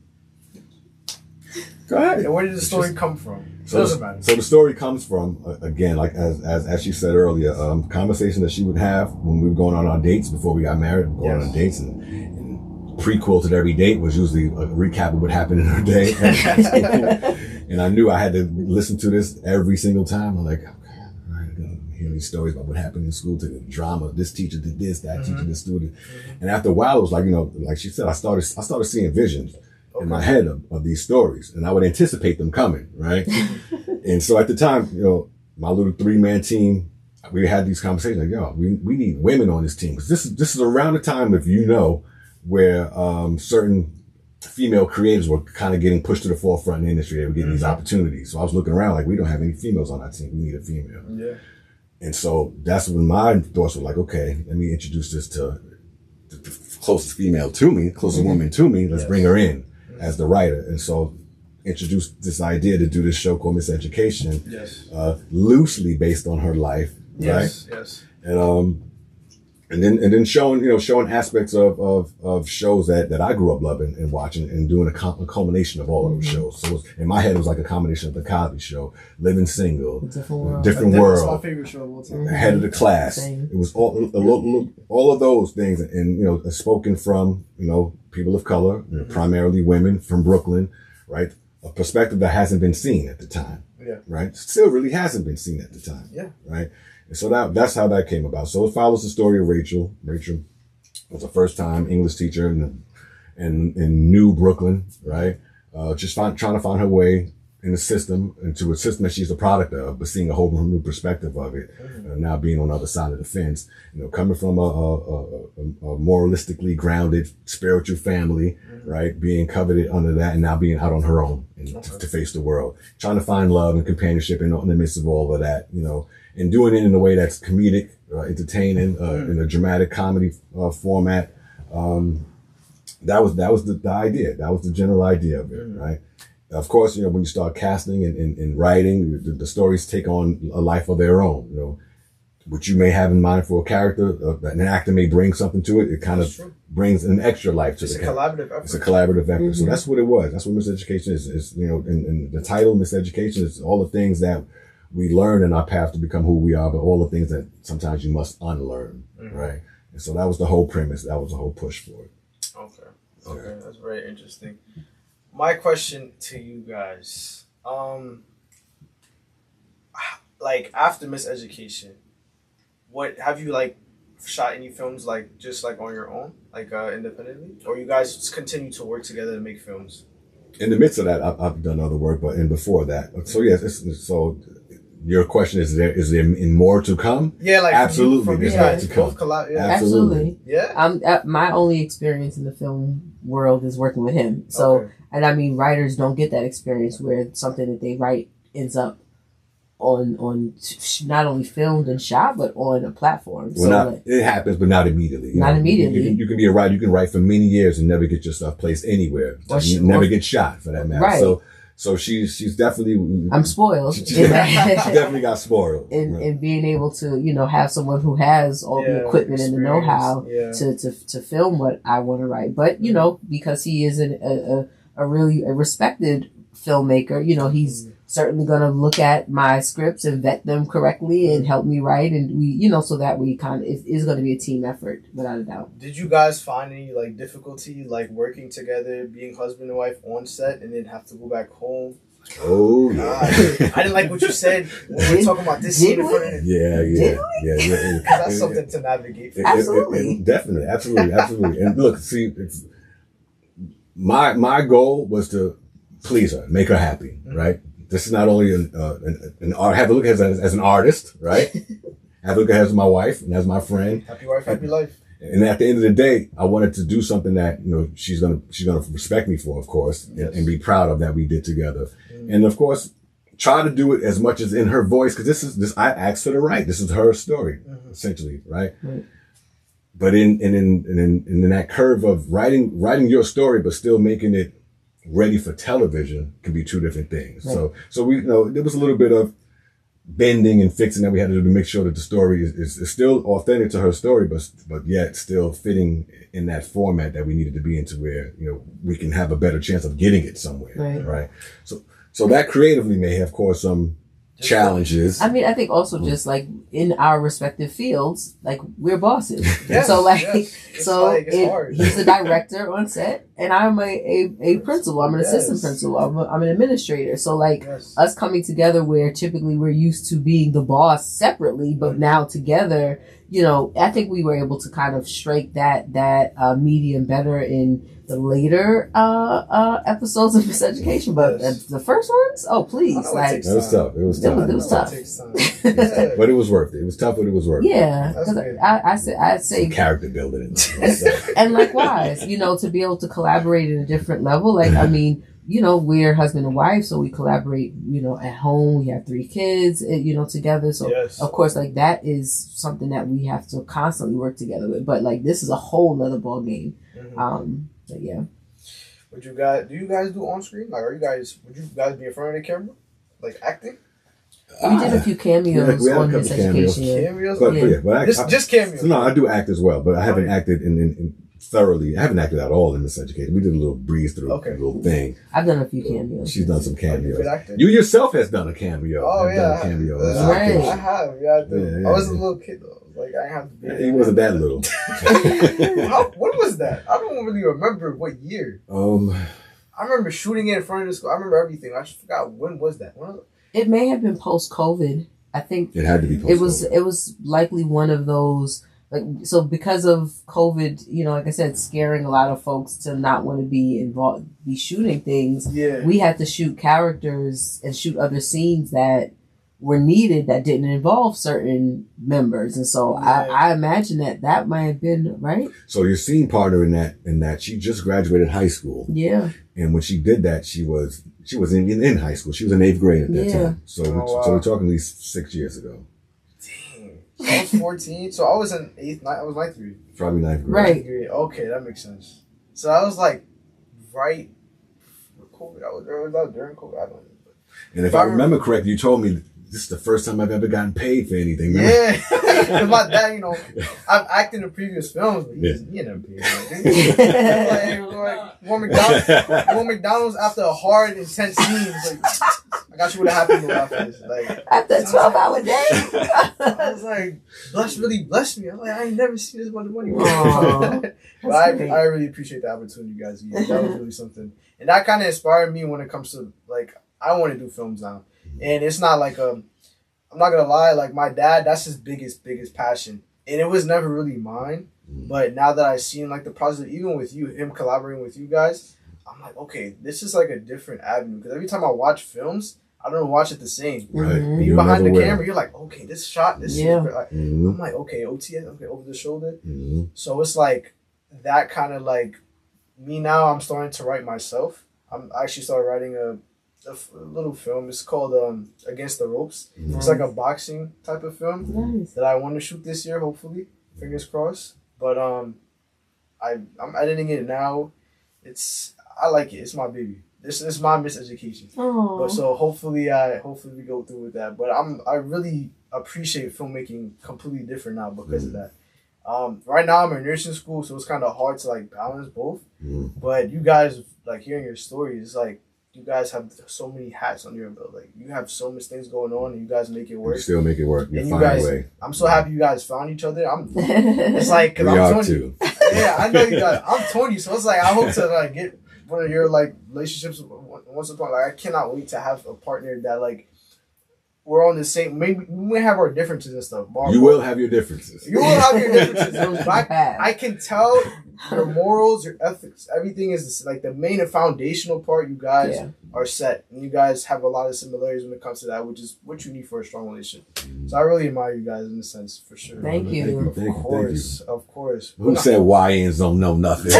Go ahead. And where did the story come from? So, doesn't matter. So the story comes from, again, like as she said earlier, conversation that she would have when we were going on our dates before we got married, going on dates, and prequel to every date was usually a recap of what happened in her day. And I knew I had to listen to this every single time. I'm like, hearing these stories about what happened in school, to the drama. This teacher did this, that teacher, this student. And after a while, it was like, like she said, I started seeing visions in my head of these stories, and I would anticipate them coming, right? And so at the time, my little 3-man team, we had these conversations like, we need women on this team. 'Cause this is around the time, where certain female creators were kind of getting pushed to the forefront in the industry. They were getting these opportunities. So I was looking around like, we don't have any females on our team. We need a female. Yeah. And so that's when my thoughts were like, okay, let me introduce this to the closest female to me, closest woman to me. Let's bring her in as the writer. And so introduced this idea to do this show called Miss Education, loosely based on her life, right? Yes. And then showing aspects of shows that I grew up loving and watching, and doing a culmination of all of those shows. So in my head, it was like a combination of the Cosby Show, Living Single, Different World, That's my favorite show of all time. Head of the Class. It was all of those things, and spoken from people of color, primarily women from Brooklyn, right? a perspective that hasn't been seen at the time. Yeah. Right? Still really hasn't been seen at the time. Yeah. Right? And so that's how that came about. So it follows the story of Rachel. Rachel was a first-time English teacher in New Brooklyn, right? Just trying to find her way in the system, into a system that she's a product of, but seeing a whole new perspective of it, now being on the other side of the fence, coming from a moralistically grounded spiritual family, right? Being coveted under that and now being out on her own to face the world, trying to find love and companionship in the midst of all of that, and doing it in a way that's comedic, entertaining, in a dramatic comedy format. That was the idea. That was the general idea of it, right? Of course, when you start casting and writing, the stories take on a life of their own. What you may have in mind for a character, an actor may bring something to it. It kind of brings an extra life to the character. Collaborative effort. It's a collaborative effort. So that's what it was. That's what Miseducation is. And the title Miseducation is all the things that we learn in our path to become who we are, but all the things that sometimes you must unlearn, right? And so that was the whole premise. That was the whole push for it. Okay, that's very interesting. My question to you guys, like after Miseducation, what have you shot any films just on your own, independently, or you guys just continue to work together to make films? In the midst of that, I've done other work, but before that, so yes, so your question is there more to come? Yeah, absolutely, there's more to come. Absolutely. Yeah. My only experience in the film world is working with him. So, and I mean, writers don't get that experience where something that they write ends up on not only filmed and shot, but on a platform. Well, it happens, but not immediately. Not immediately. You can be a writer. You can write for many years and never get your stuff placed anywhere. Never get shot, for that matter. Right. So she's definitely. I'm spoiled. She definitely got spoiled. And being able to, have someone who has all the equipment and the know-how to film what I want to write. But, because he is a really respected filmmaker, he's certainly going to look at my scripts and vet them correctly and help me write. And we, so that we it is going to be a team effort, without a doubt. Did you guys find any difficulty working together, being husband and wife on set, and then have to go back home? Oh, yeah. I didn't like what you said when we were talking about this scene in front of it. Yeah. That's something to navigate. Absolutely. Definitely. Absolutely. And look, see, my goal was to please her, make her happy, right? This is not only an art. Have a look at it as an artist, right? Have a look at it as my wife and as my friend. Happy wife, happy life. And at the end of the day, I wanted to do something that she's gonna respect me for, of course, and be proud of that we did together. And of course, try to do it as much as in her voice, because I asked her to write. This is her story, essentially, right? But in that curve of writing your story, but still making it ready for television can be two different things. Right. So we there was a little bit of bending and fixing that we had to do to make sure that the story is still authentic to her story, but yet still fitting in that format that we needed to be into, where we can have a better chance of getting it somewhere, right? So that creatively may have caused some challenges. I mean, I think also just in our respective fields, we're bosses. Yes, so it's hard. He's a director on set, and I'm a principal. I'm an assistant principal. I'm an administrator. So us coming together, where typically we're used to being the boss separately, but now together, I think we were able to kind of strike that medium better in the later episodes of Miseducation, but the first ones, oh please, it was tough. It was tough. It takes time. But it was worth it. It was tough, but it was worth it. Yeah, because I say some character building, and likewise, to be able to collaborate at a different level. I mean, we're husband and wife, so we collaborate. At home, we have 3 kids, together. So of course, that is something that we have to constantly work together with. But this is a whole nother ball game. But yeah. Do you guys do on screen? Would you guys be in front of the camera, acting? We did a few cameos on Miseducation. Cameos, but just cameos. No, I do act as well, but I haven't acted in thoroughly. I haven't acted at all in Miseducation. We did a little breeze through, a little thing. I've done a few cameos. She's done some cameos. Good You yourself has done a cameo. Oh yeah, done a cameo. Right. I have. Yeah, I do. Yeah, I was a little kid though. I didn't have to be. He wasn't that little. What was that? I don't really remember what year. I remember shooting it in front of the school. I remember everything. I just forgot when was that. It may have been post-COVID. I think It had to be post-COVID. it was likely one of those, like, so because of COVID, you know, like I said, scaring a lot of folks to not want to be shooting things. Yeah. We had to shoot characters and shoot other scenes that were needed that didn't involve certain members, and so I imagine that might have been right. So your scene partner in that she just graduated high school. Yeah. And when she did that, she was in high school. She was in 8th grade at that time. So so we're talking at least 6 years ago. Dang. So I was 14. So I was in 8th, I was 9th grade. Probably 9th grade. Right. Okay, that makes sense. So I was like right before COVID. I was out during COVID. I don't know. And if I remember correctly, you told me this is the first time I've ever gotten paid for anything. Remember? Yeah, because my dad, you know, I've acted in previous films, but he never paid me. Like, want McDonald's after a hard, intense scene. Like, I got you what happened after this. Like, After a 12-hour day. I was like, Blush really blessed me. I'm like, I ain't never seen this much money. But I really appreciate the opportunity, guys. That was really something. And that kind of inspired me when it comes to, like, I want to do films now. And it's not like I'm not gonna lie, like my dad, that's his biggest passion. And it was never really mine. But now that I've seen like the positive, even with you, him collaborating with you guys, I'm like, okay, this is like a different avenue. Because every time I watch films, I don't watch it the same. Right. Being behind the camera, you're like, okay, this shot, this is like, Mm-hmm. I'm like, okay, OTS, okay, over the shoulder. Mm-hmm. So it's like that kind of like me now. I'm starting to write myself. I actually started writing a little film. It's called Against the Ropes. Mm-hmm. It's like a boxing type of film that I want to shoot this year, hopefully. Fingers crossed. But I'm editing it now. I like it. It's my baby. This is my miseducation. But so hopefully we go through with that. But I really appreciate filmmaking completely different now because of that. Right now I'm in nursing school, so it's kind of hard to like balance both. But you guys, like hearing your stories, it's like you guys have so many hats on your belt. Like you have so much things going on, and you guys make it work. You still make it work. You find guys, a way. I'm so happy you guys found each other. It's like because I'm 20. Too. Yeah, I know you guys. I'm 20, so it's like I hope to like get one of your like relationships once upon. Like I cannot wait to have a partner that like we're on the same. Maybe we may have our differences and stuff. You will have your differences. You will have your differences. But I can tell your morals, your ethics, everything is like the main and foundational part. You guys are set, and you guys have a lot of similarities when it comes to that, which is what you need for a strong relationship. So I really admire you guys in a sense, for sure. Thank you. Of course. Who said YNs don't know nothing? See,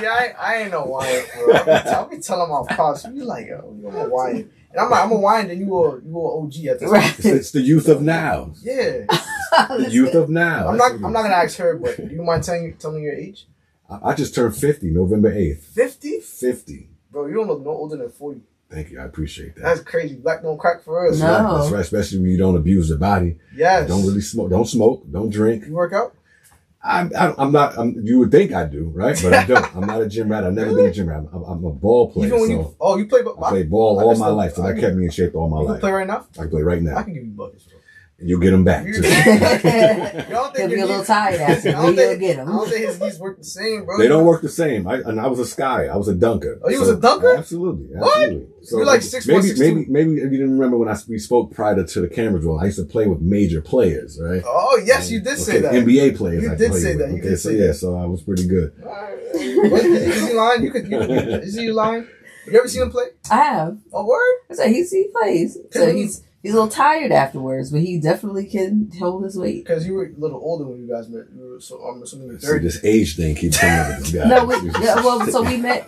I ain't no YN, bro. I'll be telling my pops, you like, oh, you're a YN. And I'm a YN, then you a OG at this point. It's the youth of now. Yeah. The youth of now. I'm not gonna ask her, but do you mind telling me your age? I just turned 50, November 8th. 50? 50. Bro, you don't look no older than 40. Thank you. I appreciate that. That's crazy. Black don't crack for us. No. That's right. Especially when you don't abuse the body. Yes. Don't really smoke. Don't smoke. Don't drink. You work out? I'm not. You would think I do, right? But I don't. I'm not a gym rat. I've never been a gym rat. I'm a ball player. Even when you play ball? I played ball all my life, so that kept me in shape all my life. You can play right now? I can play right now. I can give you buckets, bro. And you'll get them back. He'll be a little tired after. You'll get I him. don't think his knees work the same, bro. They don't work the same. I was a sky. I was a dunker. Oh, you was a dunker? Absolutely. What? So You're like 6'1", 6'2". Maybe if you didn't remember when we spoke prior to the cameras roll, I used to play with major players, right? Oh, yes, you did say that. NBA players. You I did played say with. that. You Okay, did so say yeah, that. so I was pretty good. Is he lying? Is he lying? You ever seen him play? I have. Oh, word? I said he plays. So he's a little tired afterwards, but he definitely can hold his weight. Because you were a little older when you guys met. So I'm assuming you're See, 30. this age thing keeps coming up with this guy. No, so we met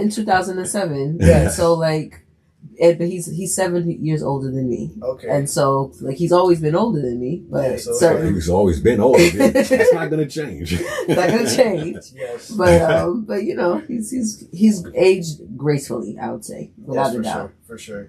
in 2007. Yeah. So like, but he's 7 years older than me. Okay. And so like he's always been older than me, but He's always been older. That's not gonna change. It's not gonna change. Yes. But you know he's aged gracefully, I would say, without a doubt. For sure.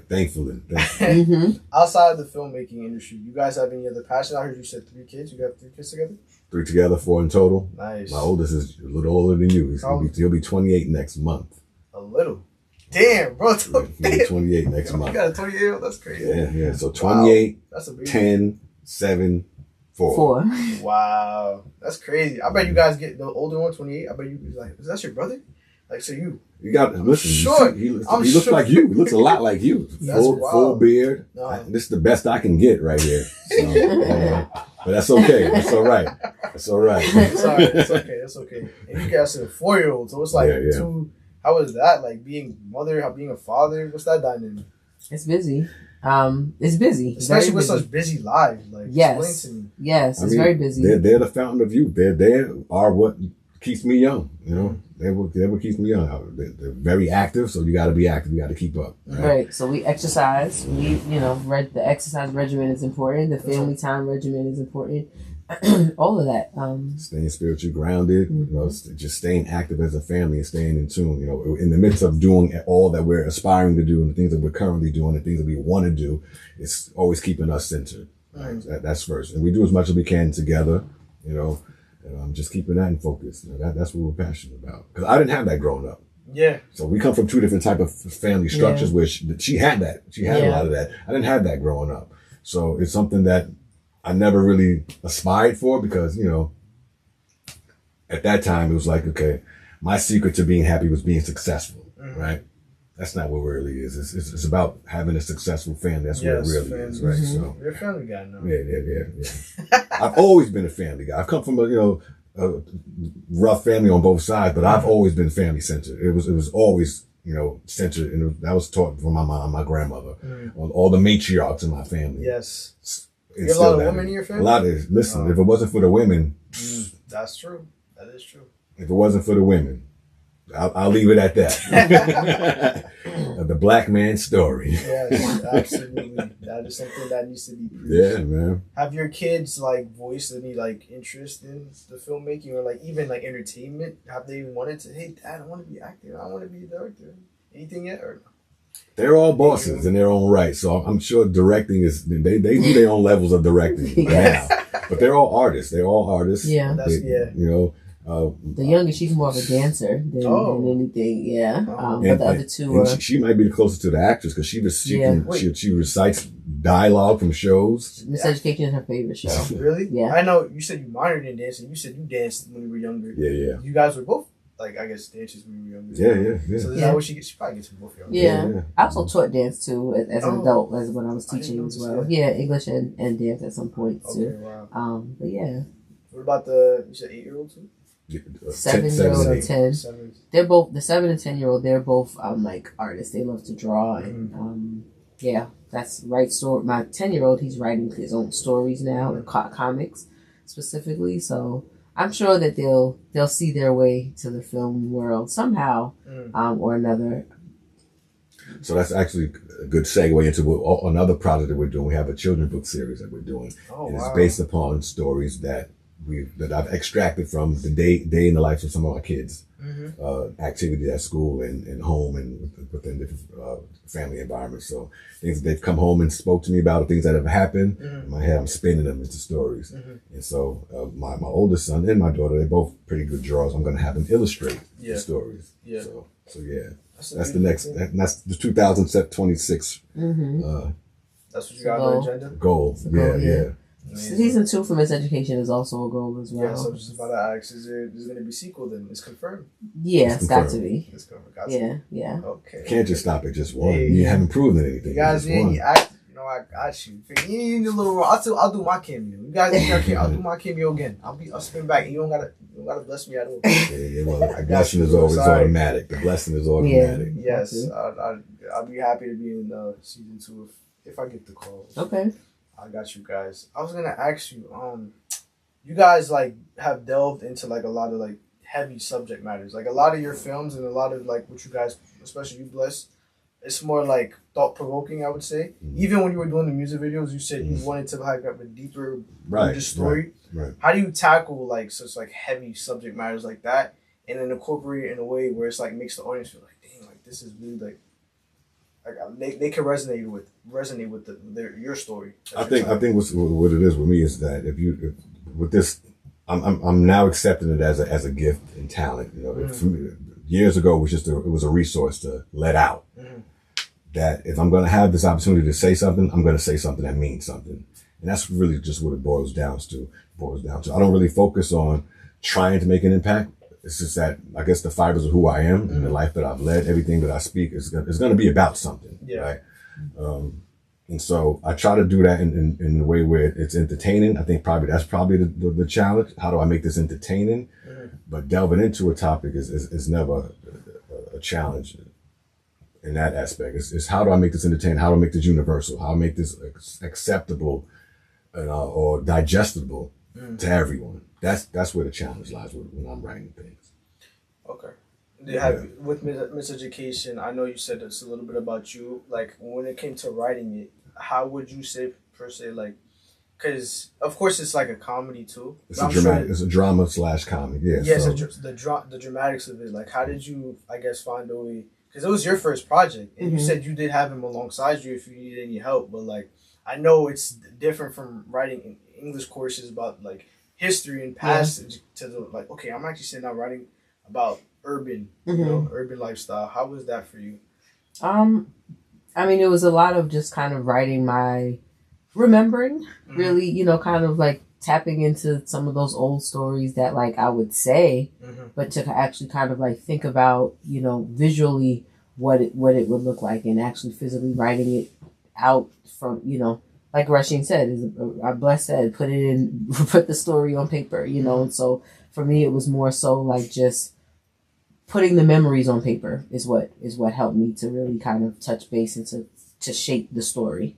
Thankfully. Mm-hmm. Outside of the filmmaking industry, you guys have any other passion? I heard you said 3 kids. You got 3 kids together? 3 together, 4 in total. Nice. My oldest is a little older than you. He'll be 28 next month. A little. Damn, bro. He'll be 28 next month. You got a 28-year-old? That's crazy. Yeah. So 28, wow. That's a big 10, 7, 4. 4. Wow. That's crazy. I bet you guys get the older one, 28. I bet you like, is that your brother? Like, so you. You got listen. Sure. He I'm looks sure. like you. He looks a lot like you. That's Full wild. beard. No. This is the best I can get right here. So, but that's okay. That's all right. That's all right. It's all right. It's okay. It's okay. And you guys are a 4-year-old, so it's like two. How is that? Like being mother, being a father. What's that dynamic? It's busy. It's busy, especially with such busy lives. Like, explain to me. Yes, it's very busy. They're the fountain of youth. They are what keeps me young. You know, they're what keeps me young. They're very active, so you got to be active. You got to keep up. Right. So we exercise. We, the exercise regimen is important. The family time regimen is important. All of that. Staying spiritually grounded, just staying active as a family and staying in tune. In the midst of doing all that we're aspiring to do and the things that we're currently doing, the things that we want to do, it's always keeping us centered. Right? That's first, and we do as much as we can together. And just keeping that in focus. That's what we're passionate about. Because I didn't have that growing up. Yeah. So we come from two different type of family structures. Where she had that. She had a lot of that. I didn't have that growing up. So it's something that I never really aspired for because, at that time it was like, okay, my secret to being happy was being successful, right? That's not what it really is. It's about having a successful family. That's what it really is, right? So you're a family guy now. Yeah. I've always been a family guy. I've come from a rough family on both sides, but I've always been family centered. It was always centered, and that was taught from my mom, my grandmother, all the matriarchs in my family. Yes. You have a lot of women in your family? Listen, if it wasn't for the women. That's true. That is true. If it wasn't for the women, I'll leave it at that. The black man's story. Yes, absolutely. That is something that needs to be preached. Yeah, man. Have your kids voiced any interest in the filmmaking or even entertainment? Have they wanted to? Hey, Dad, I want to be actor. I want to be a director. Anything yet or no? They're all bosses in their own right, so I'm sure directing is they do their own levels of directing now, but they're all artists. Yeah, the youngest, she's more of a dancer than anything. Yeah, but the other two are. She might be the closest to the actress because she recites dialogue from shows. Miss Education is her favorite show. Really? Yeah. I know you said you minored in dancing. You said you danced when you were younger. Yeah. You guys were both I guess dancers when you were younger. Yeah. So is that what she probably gets from both of y'all? Yeah. I also taught dance too as an adult, as when I was teaching as well. Yeah, English and dance at some point too. Okay, wow. But yeah. What about you said 8-year-old too? 7-year-old and 10. They're both the 7 and 10-year-old. They're both artists. They love to draw and that's right. Story. My 10-year-old, he's writing his own stories now, and comics specifically. So I'm sure that they'll see their way to the film world somehow or another. So that's actually a good segue into another project that we're doing. We have a children's book series that we're doing, and it's based upon stories that I've extracted from the day in the life of some of our kids, activities at school and home and within different family environments. So things that they've come home and spoke to me about, things that have happened. In my head, I'm spinning them into stories. And so my oldest son and my daughter, they're both pretty good drawers. I'm going to have them illustrate the stories. Yeah. So yeah, that's the next. That's the 2026. That's what you got on the agenda. Goal. Yeah. Season 2 for Miss Education is also a goal as well. Yeah, so I was just about to ask, there's going to be a sequel then? It's confirmed? Yeah, it's got to be. It's confirmed. Yeah. Okay. Can't just stop at just one. You haven't proven anything. You guys, I got you. You need a little. I'll do my cameo. You guys need your cameo. I'll do my cameo again. I'll spin back. And you don't gotta bless me at all. The blessing is always automatic. The blessing is automatic. Yes, I'll be happy to be in season 2 if I get the call. Okay. I got you guys. I was gonna ask you, you guys have delved into a lot of heavy subject matters. A lot of your films and a lot of what you guys, especially you Bless, it's more thought provoking, I would say. Even when you were doing the music videos, you said you wanted to have a deeper story. Right. How do you tackle such heavy subject matters like that and then incorporate it in a way where it's makes the audience feel dang, this is really they can resonate with your story. I think what it is with me is that with this, I'm now accepting it as a gift and talent. For me, years ago it was a resource to let out. That if I'm going to have this opportunity to say something, I'm going to say something that means something, and that's really just what it boils down to. I don't really focus on trying to make an impact. it's just that I guess the fibers of who I am and the life that I've led, everything that I speak is going to be about something, right? And so I try to do that in a way where it's entertaining. I think that's probably the challenge. How do I make this entertaining? But delving into a topic is never a challenge in that aspect. It's how do I make this entertaining? How do I make this universal? How do I make this acceptable or digestible to everyone? That's where the challenge lies when I'm writing things. Okay. With Miseducation, I know you said it's a little bit about you. Like, when it came to writing it, how would you say, per se, like, because of course it's like a comedy too. It's a drama / comedy. Yeah. Yeah, so the dramatics of it. Like, how did you, I guess, find a way? Because it was your first project, and you said you did have him alongside you if you needed any help. But like, I know it's different from writing English courses about like history and past to the like. Okay, I'm actually sitting down writing about urban, urban lifestyle. How was that for you? I mean, it was a lot of just kind of writing remembering, really, kind of like tapping into some of those old stories that like I would say, but to actually kind of like think about, visually what it would look like and actually physically writing it out from, like Rasheen said, Bless said, put the story on paper, and so for me, it was more so like just putting the memories on paper is what helped me to really kind of touch base and to shape the story.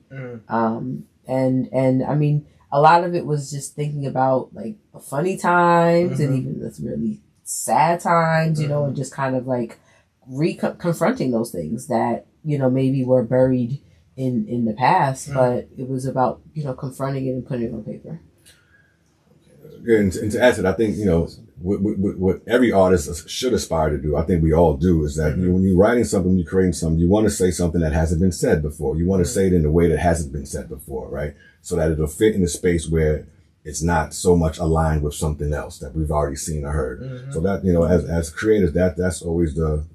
And I mean, a lot of it was just thinking about like funny times and even the really sad times, and just kind of like confronting those things that, maybe were buried in the past, but it was about, confronting it and putting it on paper. Yeah, and to add to that, I think, what every artist should aspire to do, I think we all do, is that when you're writing something, you're creating something, you want to say something that hasn't been said before. You want to say it in a way that hasn't been said before, right? So that it'll fit in a space where it's not so much aligned with something else that we've already seen or heard. So that, as creators, that's always the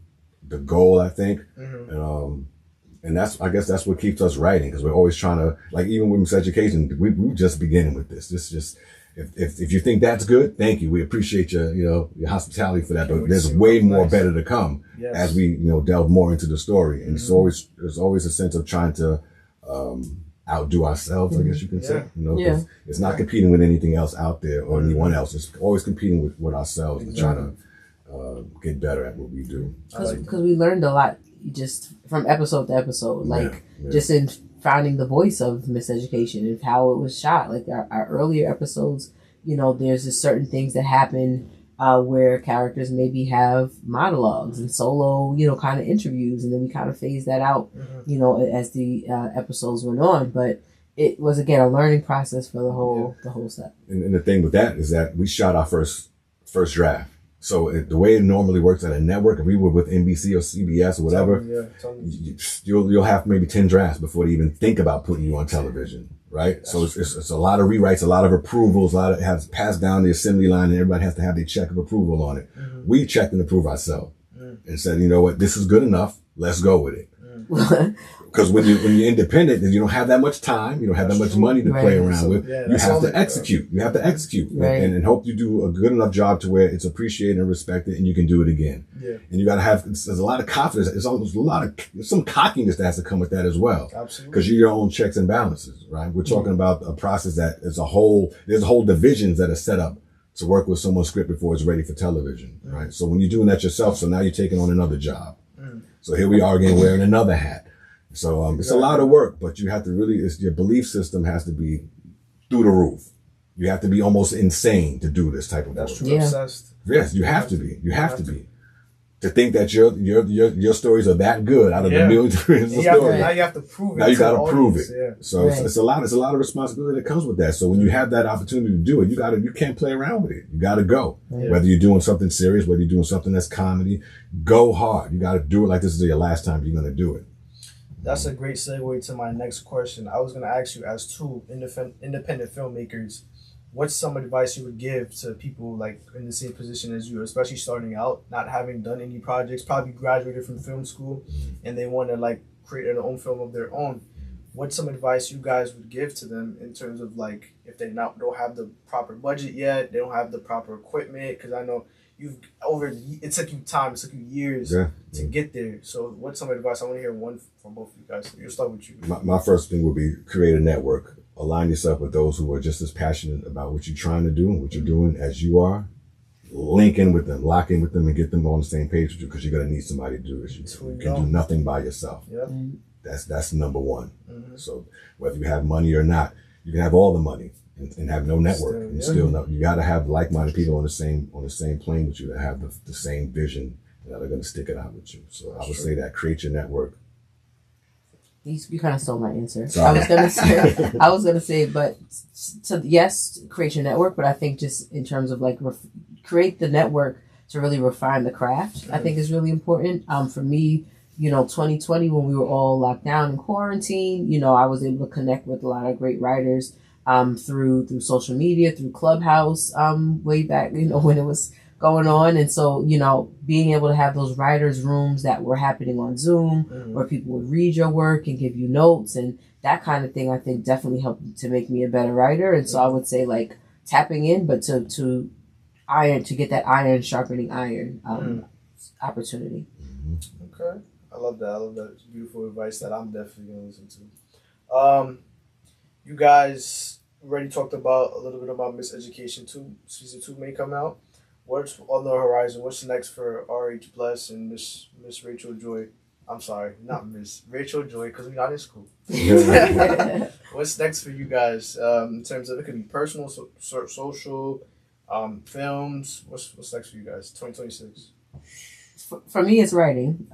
goal, I think. And I guess that's what keeps us writing, because we're always trying to, like, even with Miseducation, we just beginning with this. This just, if you think that's good, thank you. We appreciate your hospitality for that. But there's way more better to come as we, delve more into the story. And there's always a sense of trying to outdo ourselves, I guess you can say. It's not competing with anything else out there or anyone else. It's always competing with ourselves and trying to get better at what we do. Because we learned a lot just from episode to episode, just in finding the voice of Miseducation and how it was shot. Like our earlier episodes, there's just certain things that happen where characters maybe have monologues and solo, kind of interviews, and then we kind of phase that out, as the episodes went on. But it was, again, a learning process for the whole set. And the thing with that is that we shot our first draft. So the way it normally works at a network, if we were with NBC or CBS or whatever, you'll have maybe 10 drafts before they even think about putting you on television, right? So it's a lot of rewrites, a lot of approvals, a lot of has passed down the assembly line, and everybody has to have their check of approval on it. We checked and approved ourselves and said, you know what, this is good enough. Let's go with it. Because when you're independent, then you don't have that much time. You don't have that much money to play around with. You have to execute. You have to execute and hope you do a good enough job to where it's appreciated and respected, and you can do it again. And you got to have, there's a lot of confidence. There's some cockiness that has to come with that as well. Absolutely. Because you're your own checks and balances, right? We're talking about a process that is there's whole divisions that are set up to work with someone's script before it's ready for television, right? So when you're doing that yourself, so now you're taking on another job. So here we are again wearing another hat. So it's a lot of work, but you have to your belief system has to be through the roof. You have to be almost insane to do this type of work. That's true. Obsessed. Yes, you have to be. You have to be. To think that your stories are that good out of the millions of stories. Now you have to prove it. Now you got to prove it. Yeah. So it's a lot of responsibility that comes with that. So when you have that opportunity to do it, you can't play around with it. You got to go. Whether you're doing something serious, whether you're doing something that's comedy, go hard. You got to do it like this is your last time you're going to do it. That's a great segue to my next question. I was going to ask you, as two independent filmmakers, what's some advice you would give to people like in the same position as you, especially starting out, not having done any projects, probably graduated from film school, and they want to like create their own film of their own? what's some advice you guys would give to them in terms of like if they don't have the proper budget yet, they don't have the proper equipment? Because I know it took you time, it took you years to get there. So what's some advice? I want to hear one from both of you guys. You'll start with you. My first thing would be create a network. Align yourself with those who are just as passionate about what you're trying to do and what you're doing as you are. Link in with them, lock in with them, and get them on the same page with you, because you're going to need somebody to do this. You can do nothing by yourself. Yep. That's number one. So whether you have money or not, you can have all the money and have no network, still you got to have like-minded people on the same plane with you that have the same vision and that are going to stick it out with you. So I would say that create your network. You kind of stole my answer. Sorry. I was gonna say, but yes, create your network. But I think just in terms of like create the network to really refine the craft, I think is really important. For me, 2020 when we were all locked down in quarantine, I was able to connect with a lot of great writers through social media, through Clubhouse, way back, when it was going on. And so, being able to have those writers' rooms that were happening on Zoom where people would read your work and give you notes and that kind of thing, I think definitely helped to make me a better writer. And so I would say like tapping in, but to get that iron sharpening iron opportunity. Okay. I love that. It's beautiful advice that I'm definitely going to listen to. You guys already talked about a little bit about Miseducation 2. Season 2 may come out. What's on the horizon? What's next for RH Bless and Miss Rachell Joy? I'm sorry, not Miss Rachell Joy, because we're not in school. What's next for you guys in terms of, it could be personal, social, films? What's next for you guys? 2026. For me, it's writing.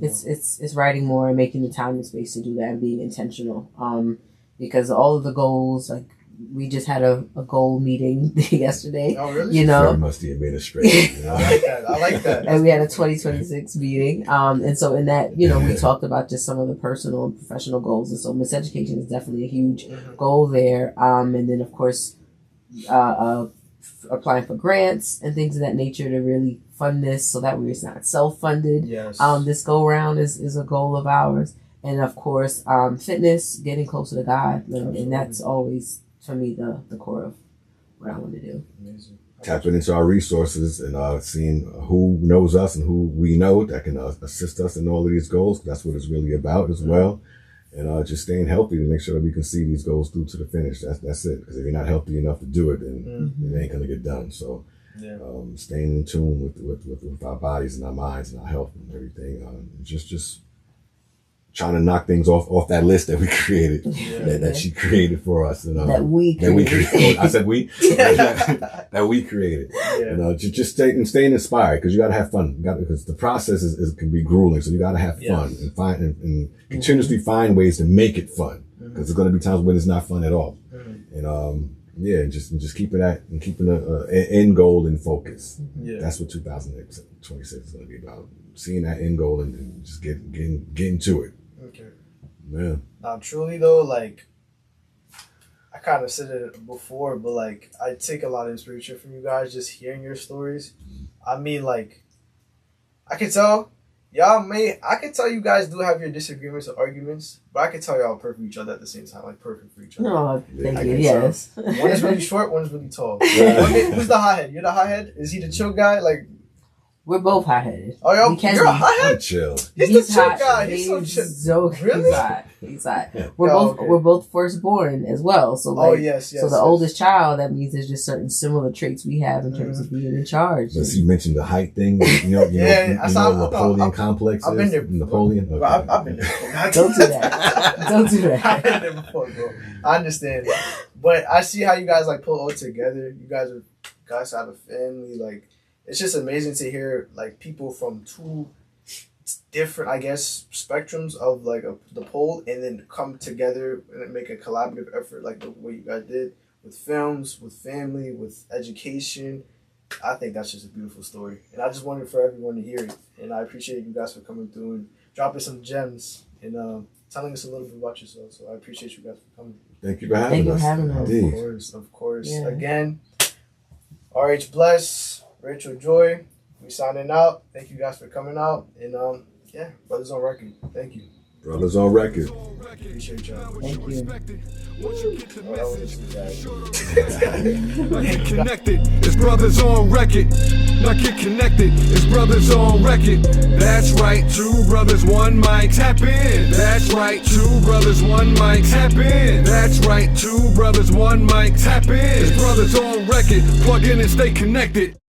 It's writing more and making the time and space to do that and being intentional. Because all of the goals, like we just had a goal meeting yesterday. Oh, really? Very much the administration. I like that. And we had a 2026 meeting. And so in that, we talked about just some of the personal and professional goals. And so Miseducation is definitely a huge goal there. And then, of course, applying for grants and things of that nature to really fund this so that way it's not self-funded. Yes. This go-around is a goal of ours. And, of course, fitness, getting closer to God. And that's always, for me, the core of what I want to do. Amazing. Tapping into our resources and seeing who knows us and who we know that can assist us in all of these goals. That's what it's really about as well. And just staying healthy to make sure that we can see these goals through to the finish. That's it. Because if you're not healthy enough to do it, then it ain't going to get done. So staying in tune with our bodies and our minds and our health and everything. Just trying to knock things off that list that we created, that she created for us, and that we created. I said we that we created. Just staying inspired, because you got to have fun. Because the process can be grueling, so you got to have fun and find and continuously find ways to make it fun. Because there's going to be times when it's not fun at all, and just keeping that and keeping an end goal in focus. That's what 2026 is going to be about. Seeing that end goal and just getting to it. Okay. Man. Now, truly though, like, I kind of said it before, but like, I take a lot of inspiration from you guys just hearing your stories. I mean, like, I can tell you guys do have your disagreements or arguments, but I can tell y'all perfect for each other at the same time, like perfect for each other. Oh, thank you. Yes. One is really short, one is really tall. Who's the hothead? You're the hothead? Is he the chill guy? Like, we're both hot-headed. Oh, you're a hothead? Chill. He's the chill hot. guy. He's so chill. Really? He's hot. We're both firstborn as well. So the oldest child, that means there's just certain similar traits we have in terms of being in charge. But you mentioned the height thing. You know Napoleon complex. I've been there. Napoleon. Okay. I've been there. Don't do that. Don't do that. I've been there before, bro. I understand, but I see how you guys like pull all together. You guys have a family, like. It's just amazing to hear like people from two different, I guess, spectrums of like the pole, and then come together and make a collaborative effort like the way you guys did with films, with family, with education. I think that's just a beautiful story, and I just wanted for everyone to hear it. And I appreciate you guys for coming through and dropping some gems and telling us a little bit about yourself. So I appreciate you guys for coming. Thank you for having us. Of course. Yeah. Again, RH Bless Rachell Joy, we signing out. Thank you guys for coming out. And Brothers on Record. Thank you. Brothers on record. Appreciate y'all. Thank you. Now get connected, it's brothers on record. Now get connected, it's brothers on record. That's right, two brothers, one mic, tap in. That's right, two brothers, one mic, tap in. That's right, two brothers, one mic, tap in. It's brothers on record, plug in and stay connected.